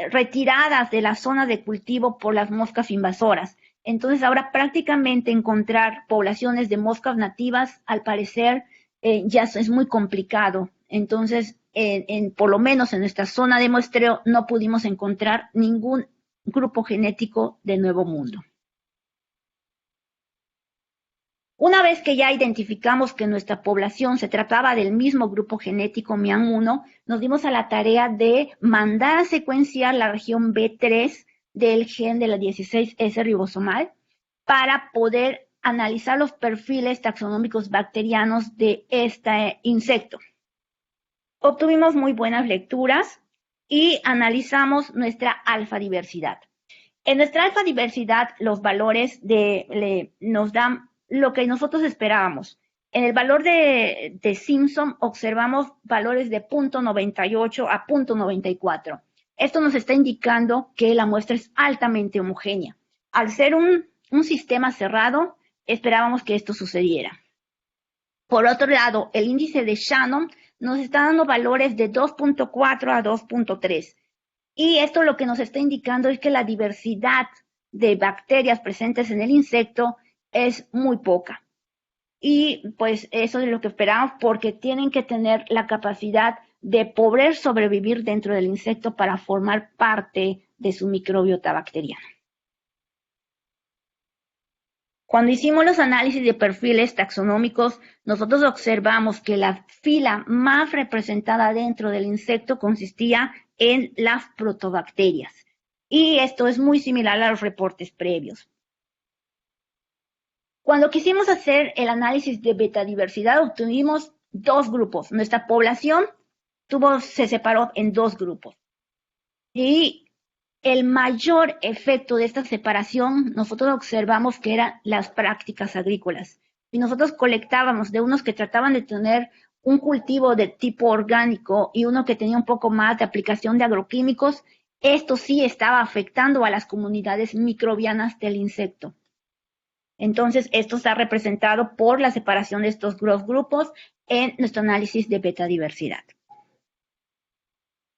retiradas de la zona de cultivo por las moscas invasoras. Entonces ahora prácticamente encontrar poblaciones de moscas nativas, al parecer, ya es muy complicado. Entonces, por lo menos en nuestra zona de muestreo, no pudimos encontrar ningún grupo genético de Nuevo Mundo. Una vez que ya identificamos que nuestra población se trataba del mismo grupo genético MIAN1, nos dimos a la tarea de mandar a secuenciar la región B3 del gen de la 16S ribosomal para poder analizar los perfiles taxonómicos bacterianos de este insecto. Obtuvimos muy buenas lecturas y analizamos nuestra alfa diversidad. En nuestra alfa diversidad, los valores nos dan lo que nosotros esperábamos. En el valor de Simpson observamos valores de 0.98 a 0.94. Esto nos está indicando que la muestra es altamente homogénea. Al ser un sistema cerrado, esperábamos que esto sucediera. Por otro lado, el índice de Shannon nos está dando valores de 2.4 a 2.3. Y esto lo que nos está indicando es que la diversidad de bacterias presentes en el insecto es muy poca. Y pues eso es lo que esperamos, porque tienen que tener la capacidad de poder sobrevivir dentro del insecto para formar parte de su microbiota bacteriana. Cuando hicimos los análisis de perfiles taxonómicos, nosotros observamos que la fila más representada dentro del insecto consistía en las protobacterias. Y esto es muy similar a los reportes previos. Cuando quisimos hacer el análisis de betadiversidad, obtuvimos dos grupos. Nuestra población se separó en dos grupos. Y el mayor efecto de esta separación, nosotros observamos que eran las prácticas agrícolas. Y nosotros colectábamos de unos que trataban de tener un cultivo de tipo orgánico y uno que tenía un poco más de aplicación de agroquímicos. Esto sí estaba afectando a las comunidades microbianas del insecto. Entonces, esto está representado por la separación de estos dos grupos en nuestro análisis de betadiversidad.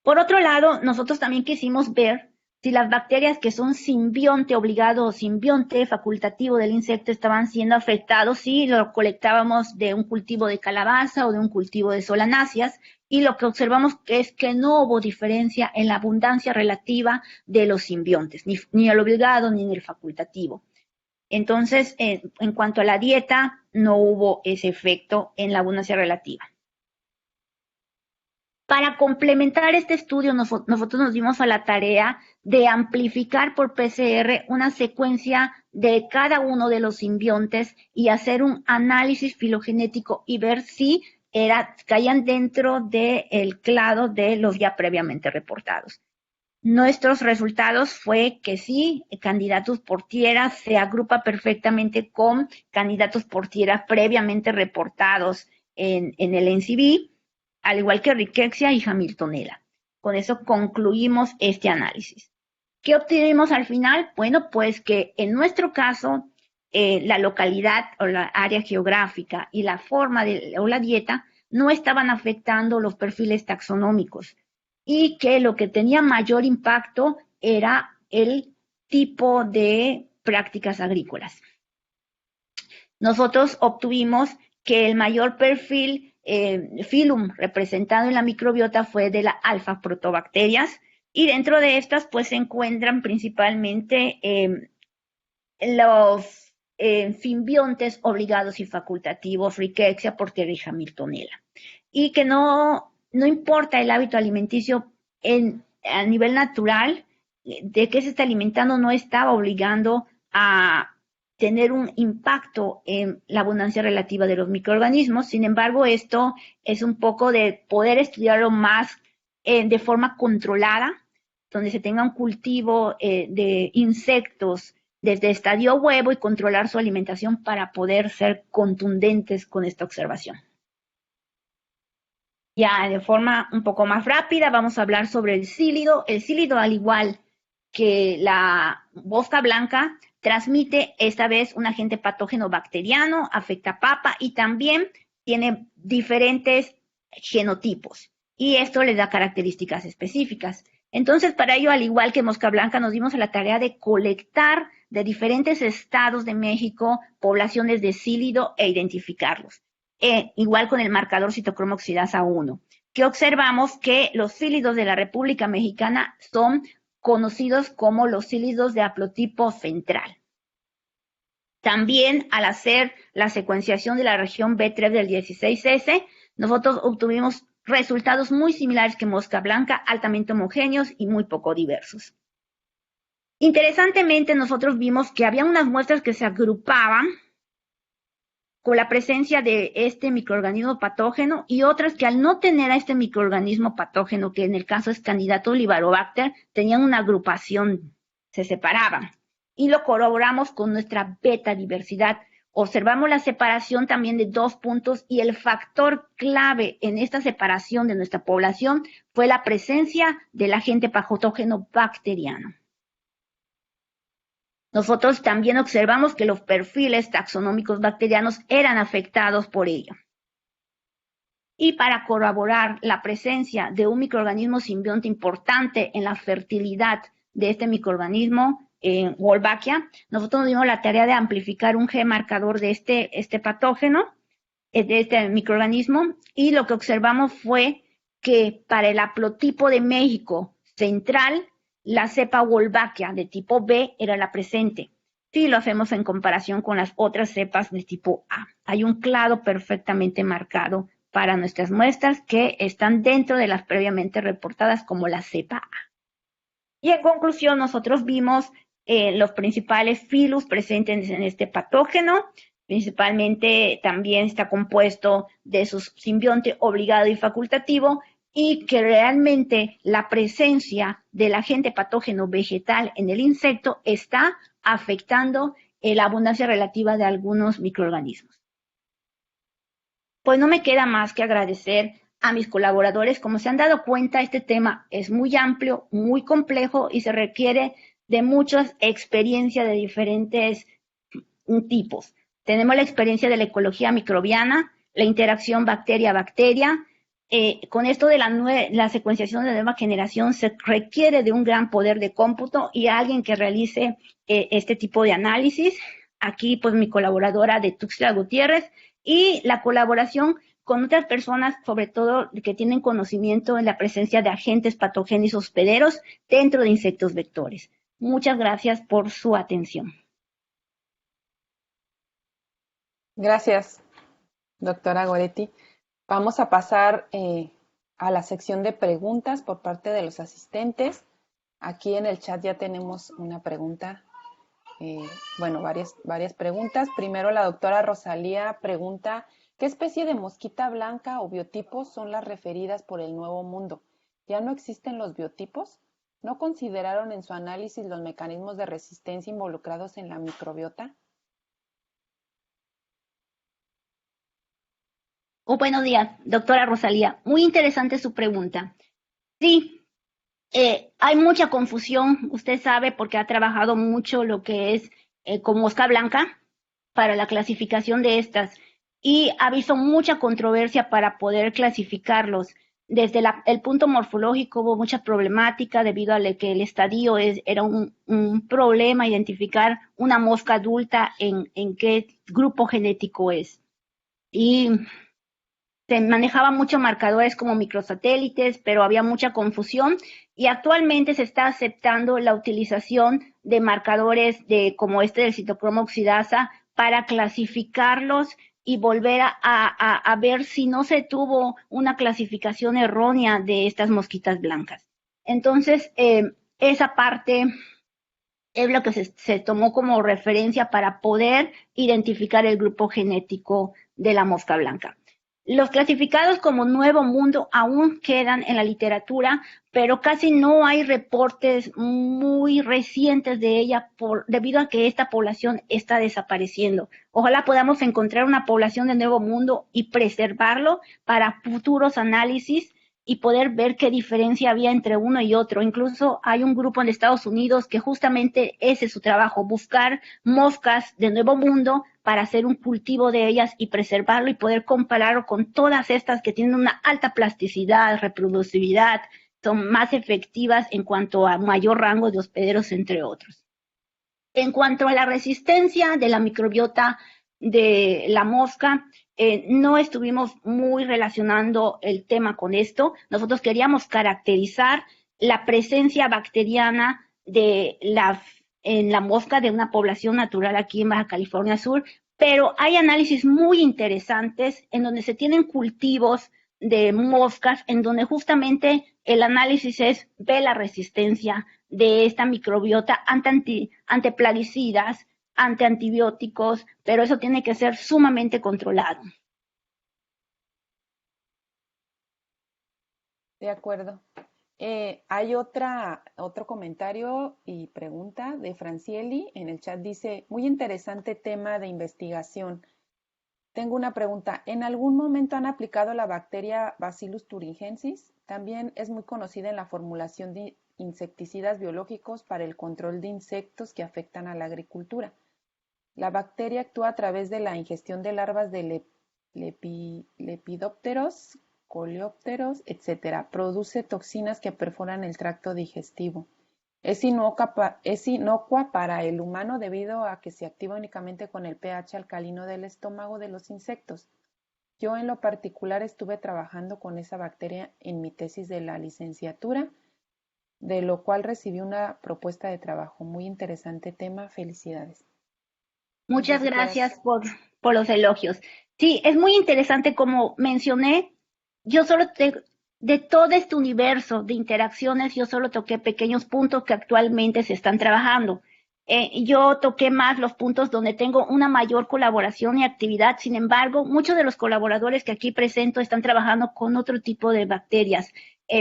Por otro lado, nosotros también quisimos ver si las bacterias que son simbionte obligado o simbionte facultativo del insecto estaban siendo afectados si lo colectábamos de un cultivo de calabaza o de un cultivo de solanáceas, y lo que observamos es que no hubo diferencia en la abundancia relativa de los simbiontes, ni el obligado ni en el facultativo. Entonces, en cuanto a la dieta, no hubo ese efecto en la abundancia relativa. Para complementar este estudio, nosotros nos dimos a la tarea de amplificar por PCR una secuencia de cada uno de los simbiontes y hacer un análisis filogenético y ver si caían dentro del clado de los ya previamente reportados. Nuestros resultados fue que sí, candidatos por tierra se agrupa perfectamente con candidatos por tierra previamente reportados en el NCB, al igual que Rickettsia y Hamiltonella. Con eso concluimos este análisis. ¿Qué obtuvimos al final? Bueno, pues que en nuestro caso, la localidad o la área geográfica y la forma o la dieta no estaban afectando los perfiles taxonómicos y que lo que tenía mayor impacto era el tipo de prácticas agrícolas. Nosotros obtuvimos que el mayor perfil filum representado en la microbiota fue de las alfa-protobacterias, y dentro de estas pues se encuentran principalmente los simbiontes obligados y facultativos, Rickettsia, Porteria y Hamiltonella. Y que no importa el hábito alimenticio a nivel natural, de qué se está alimentando, no estaba obligando a tener un impacto en la abundancia relativa de los microorganismos. Sin embargo, esto es un poco de poder estudiarlo más de forma controlada, donde se tenga un cultivo de insectos desde estadio huevo y controlar su alimentación para poder ser contundentes con esta observación. Ya de forma un poco más rápida vamos a hablar sobre el sílido. El sílido, al igual que la bosca blanca, transmite esta vez un agente patógeno bacteriano, afecta papa y también tiene diferentes genotipos. Y esto le da características específicas. Entonces, para ello, al igual que mosca blanca, nos dimos a la tarea de colectar de diferentes estados de México poblaciones de sílido e identificarlos. Igual con el marcador citocromo oxidasa 1, que observamos que los sílidos de la República Mexicana son conocidos como los sílidos de haplotipo central. También, al hacer la secuenciación de la región B3 del 16S, nosotros obtuvimos resultados muy similares que mosca blanca, altamente homogéneos y muy poco diversos. Interesantemente, nosotros vimos que había unas muestras que se agrupaban con la presencia de este microorganismo patógeno y otras que al no tener a este microorganismo patógeno, que en el caso es Candidato olivarobacter, tenían una agrupación, se separaban. Y lo corroboramos con nuestra beta diversidad. Observamos la separación también de 2 puntos y el factor clave en esta separación de nuestra población fue la presencia del agente patógeno bacteriano. Nosotros también observamos que los perfiles taxonómicos bacterianos eran afectados por ello. Y para corroborar la presencia de un microorganismo simbionte importante en la fertilidad de este microorganismo, en Wolbachia, nosotros nos dimos la tarea de amplificar un G marcador de este patógeno, de este microorganismo, y lo que observamos fue que para el haplotipo de México central, la cepa Wolbachia de tipo B era la presente. Si lo hacemos en comparación con las otras cepas de tipo A, hay un clado perfectamente marcado para nuestras muestras que están dentro de las previamente reportadas como la cepa A. Y en conclusión, nosotros vimos los principales filus presentes en este patógeno. Principalmente también está compuesto de su simbionte obligado y facultativo, y que realmente la presencia del agente patógeno vegetal en el insecto está afectando la abundancia relativa de algunos microorganismos. Pues no me queda más que agradecer a mis colaboradores. Como se han dado cuenta, este tema es muy amplio, muy complejo y se requiere de muchas experiencias de diferentes tipos. Tenemos la experiencia de la ecología microbiana, la interacción bacteria-bacteria. Con esto de la secuenciación de nueva generación se requiere de un gran poder de cómputo y alguien que realice este tipo de análisis. Aquí pues mi colaboradora de Tuxtla Gutiérrez y la colaboración con otras personas, sobre todo que tienen conocimiento en la presencia de agentes patogénicos hospederos dentro de insectos vectores. Muchas gracias por su atención. Gracias, doctora Goretti. Vamos a pasar a la sección de preguntas por parte de los asistentes. Aquí en el chat ya tenemos una pregunta, varias preguntas. Primero la doctora Rosalía pregunta, ¿qué especie de mosquita blanca o biotipos son las referidas por el Nuevo Mundo? ¿Ya no existen los biotipos? ¿No consideraron en su análisis los mecanismos de resistencia involucrados en la microbiota? Buenos días, doctora Rosalía. Muy interesante su pregunta. Sí, hay mucha confusión, usted sabe, porque ha trabajado mucho lo que es con mosca blanca. para la clasificación de estas y ha habido mucha controversia para poder clasificarlos. Desde el punto morfológico hubo mucha problemática debido a que el estadio era un problema identificar una mosca adulta en qué grupo genético es. Y se manejaba mucho marcadores como microsatélites, pero había mucha confusión y actualmente se está aceptando la utilización de marcadores como este del citocromo oxidasa para clasificarlos y volver a ver si no se tuvo una clasificación errónea de estas mosquitas blancas. Entonces, esa parte es lo que se tomó como referencia para poder identificar el grupo genético de la mosca blanca. Los clasificados como Nuevo Mundo aún quedan en la literatura, pero casi no hay reportes muy recientes de ella debido a que esta población está desapareciendo. Ojalá podamos encontrar una población de Nuevo Mundo y preservarlo para futuros análisis y poder ver qué diferencia había entre uno y otro. Incluso hay un grupo en Estados Unidos que justamente ese es su trabajo, buscar moscas de Nuevo Mundo para hacer un cultivo de ellas y preservarlo y poder compararlo con todas estas que tienen una alta plasticidad, reproducibilidad, son más efectivas en cuanto a mayor rango de hospederos, entre otros. En cuanto a la resistencia de la microbiota de la mosca, no estuvimos muy relacionando el tema con esto. Nosotros queríamos caracterizar la presencia bacteriana en la mosca de una población natural aquí en Baja California Sur, pero hay análisis muy interesantes en donde se tienen cultivos de moscas, en donde justamente el análisis ve la resistencia de esta microbiota ante plaguicidas, ante antibióticos, pero eso tiene que ser sumamente controlado. De acuerdo. Hay otro comentario y pregunta de Francieli en el chat. Dice, muy interesante tema de investigación. Tengo una pregunta. ¿En algún momento han aplicado la bacteria Bacillus thuringiensis? También es muy conocida en la formulación de insecticidas biológicos para el control de insectos que afectan a la agricultura. La bacteria actúa a través de la ingestión de larvas de lepidópteros, coleópteros, etc. Produce toxinas que perforan el tracto digestivo. Es inocua para el humano debido a que se activa únicamente con el pH alcalino del estómago de los insectos. Yo en lo particular estuve trabajando con esa bacteria en mi tesis de la licenciatura, de lo cual recibí una propuesta de trabajo. Muy interesante tema. Felicidades. Muchas gracias por los elogios. Sí, es muy interesante, como mencioné, yo solo de todo este universo de interacciones, yo solo toqué pequeños puntos que actualmente se están trabajando. Yo toqué más los puntos donde tengo una mayor colaboración y actividad. Sin embargo, muchos de los colaboradores que aquí presento están trabajando con otro tipo de bacterias.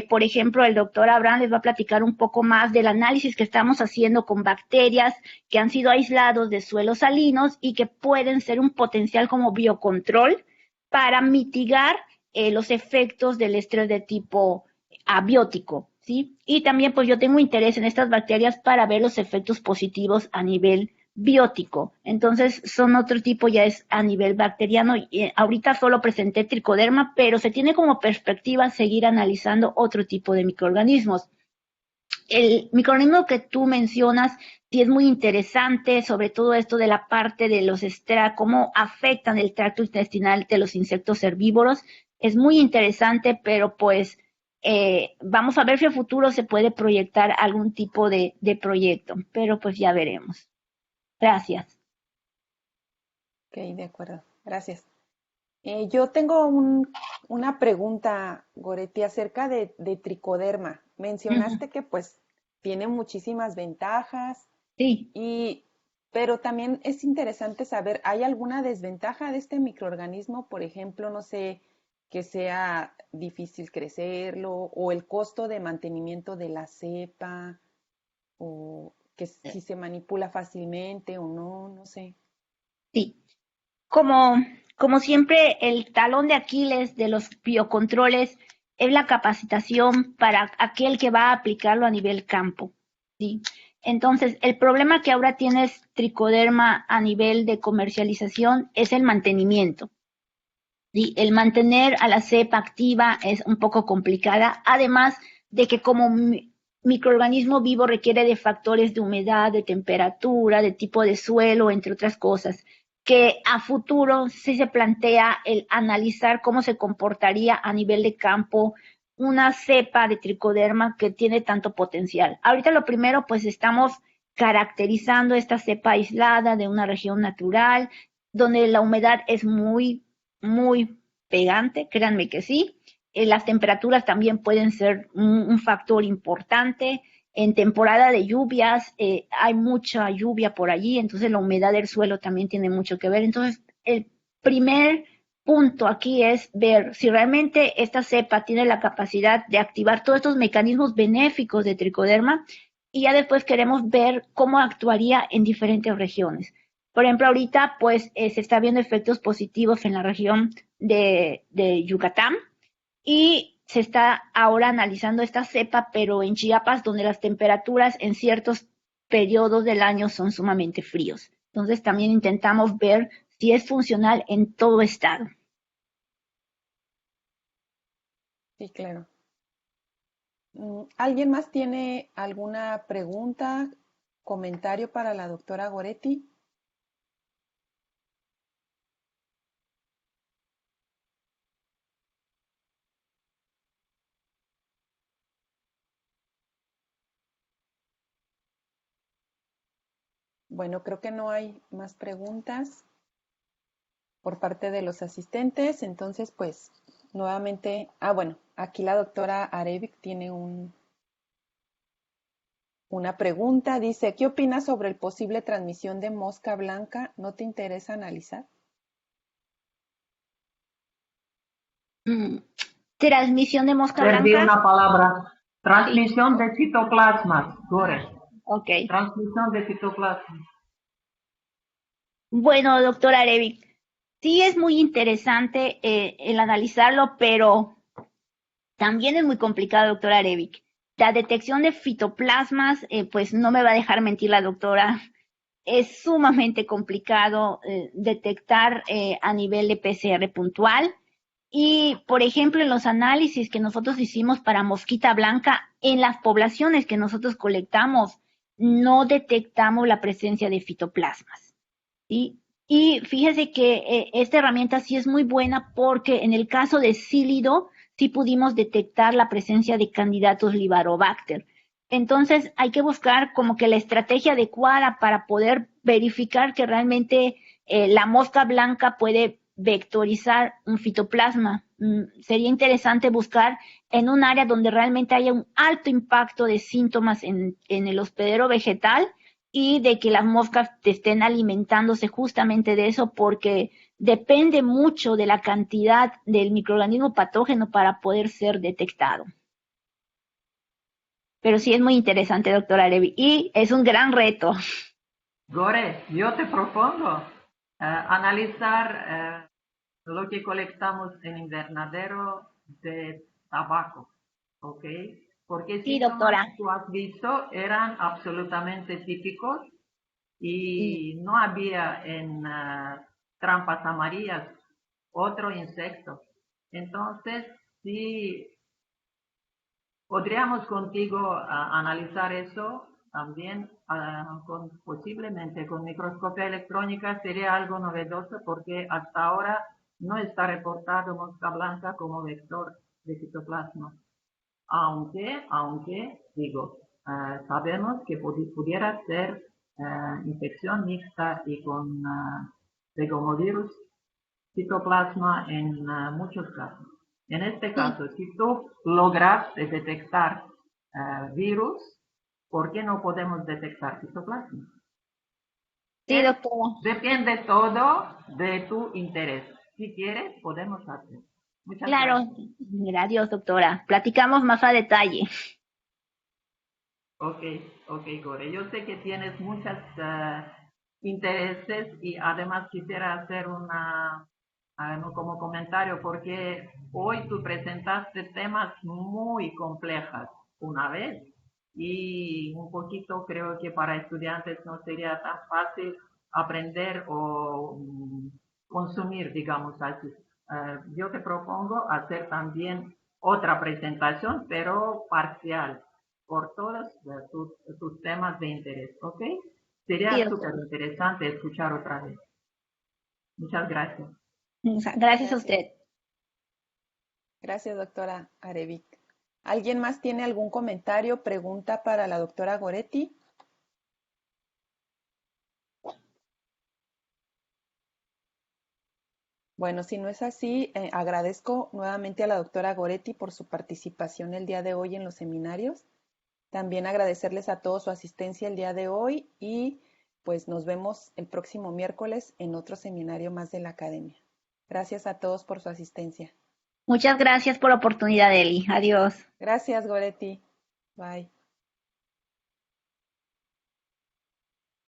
Por ejemplo, el doctor Abraham les va a platicar un poco más del análisis que estamos haciendo con bacterias que han sido aislados de suelos salinos y que pueden ser un potencial como biocontrol para mitigar los efectos del estrés de tipo abiótico, ¿sí? Y también pues yo tengo interés en estas bacterias para ver los efectos positivos a nivel biótico. Entonces son otro tipo, ya es a nivel bacteriano. Ahorita solo presenté tricoderma, pero se tiene como perspectiva seguir analizando otro tipo de microorganismos. El microorganismo que tú mencionas sí es muy interesante, sobre todo esto de la parte de los cómo afectan el tracto intestinal de los insectos herbívoros. Es muy interesante, pero pues vamos a ver si a futuro se puede proyectar algún tipo de proyecto, pero pues ya veremos. Gracias. Ok, de acuerdo. Gracias. Yo tengo una pregunta, Goretti, acerca de tricoderma. Mencionaste que pues tiene muchísimas ventajas, Sí. pero también es interesante saber, ¿hay alguna desventaja de este microorganismo? Por ejemplo, no sé, que sea difícil crecerlo, o el costo de mantenimiento de la cepa, o que si se manipula fácilmente o no, no sé. Sí. Como siempre, el talón de Aquiles de los biocontroles es la capacitación para aquel que va a aplicarlo a nivel campo, ¿sí? Entonces, el problema que ahora tienes tricoderma a nivel de comercialización es el mantenimiento. ¿Sí? El mantener a la cepa activa es un poco complicada, además de que como microorganismo vivo requiere de factores de humedad, de temperatura, de tipo de suelo, entre otras cosas, que a futuro sí se plantea el analizar cómo se comportaría a nivel de campo una cepa de tricoderma que tiene tanto potencial. Ahorita lo primero, pues estamos caracterizando esta cepa aislada de una región natural, donde la humedad es muy pegante, créanme que sí. Las temperaturas también pueden ser un factor importante. En temporada de lluvias hay mucha lluvia por allí, entonces la humedad del suelo también tiene mucho que ver. Entonces, el primer punto aquí es ver si realmente esta cepa tiene la capacidad de activar todos estos mecanismos benéficos de tricoderma y ya después queremos ver cómo actuaría en diferentes regiones. Por ejemplo, ahorita pues se está viendo efectos positivos en la región de Yucatán y se está ahora analizando esta cepa, pero en Chiapas, donde las temperaturas en ciertos periodos del año son sumamente fríos. Entonces también intentamos ver si es funcional en todo estado. Sí, claro. ¿Alguien más tiene alguna pregunta, comentario para la doctora Goretti? Bueno, creo que no hay más preguntas por parte de los asistentes, entonces pues nuevamente, bueno, aquí la doctora Arevic tiene una pregunta, dice, ¿qué opinas sobre el posible transmisión de mosca blanca? ¿No te interesa analizar? Transmisión de mosca Perdí blanca. una palabra. Sí, Transmisión de citoplasmas, Gore. ok. Transmisión de citoplasmas. Bueno, doctora Arevic, sí es muy interesante el analizarlo, pero también es muy complicado, doctora Arevic. La detección de fitoplasmas, pues no me va a dejar mentir la doctora, es sumamente complicado detectar a nivel de PCR puntual. Y, por ejemplo, en los análisis que nosotros hicimos para mosquita blanca, en las poblaciones que nosotros colectamos, no detectamos la presencia de fitoplasmas. ¿Sí? Y fíjese que esta herramienta sí es muy buena porque en el caso de Sílido sí pudimos detectar la presencia de candidatos Livarobacter. Entonces hay que buscar como que la estrategia adecuada para poder verificar que realmente la mosca blanca puede vectorizar un fitoplasma. Sería interesante buscar en un área donde realmente haya un alto impacto de síntomas en el hospedero vegetal y de que las moscas estén alimentándose justamente de eso porque depende mucho de la cantidad del microorganismo patógeno para poder ser detectado. Pero sí es muy interesante, doctora Levi, y es un gran reto. Gore, yo te propongo analizar lo que colectamos en invernadero de tabaco, ¿ok? Porque Sí, síntomas doctora. que tú has visto eran absolutamente típicos Sí. y no había en trampas amarillas otro insecto. Entonces, sí, podríamos contigo analizar eso también, posiblemente con microscopía electrónica sería algo novedoso porque hasta ahora no está reportado mosca blanca como vector de citoplasma. Aunque digo, sabemos que pudiera ser infección mixta y con regomovirus citoplasma en muchos casos. En este Sí, caso, si tú logras detectar virus, ¿por qué no podemos detectar citoplasma? sí, ¿Eh? doctora. Depende todo de tu interés. Si quieres, podemos hacer. Muchas Claro, gracias. gracias, doctora. Platicamos más a detalle. Ok, ok, Gore. Yo sé que tienes muchos intereses y además quisiera hacer no como comentario porque hoy tú presentaste temas muy complejos una vez y un poquito creo que para estudiantes no sería tan fácil aprender o consumir, digamos así. Yo te propongo hacer también otra presentación, pero parcial, por todos tus temas de interés, ¿ok? Sí, Sería súper doctora. interesante escuchar otra vez. Muchas gracias. Gracias a Gracias. usted. Gracias, doctora Arevic. ¿Alguien más tiene algún comentario, pregunta para la doctora Goretti? Bueno, si no es así, agradezco nuevamente a la doctora Goretti por su participación el día de hoy en los seminarios. También agradecerles a todos su asistencia el día de hoy y pues nos vemos el próximo miércoles en otro seminario más de la academia. Gracias a todos por su asistencia. Muchas gracias por la oportunidad, Eli. Adiós. Gracias, Goretti. Bye.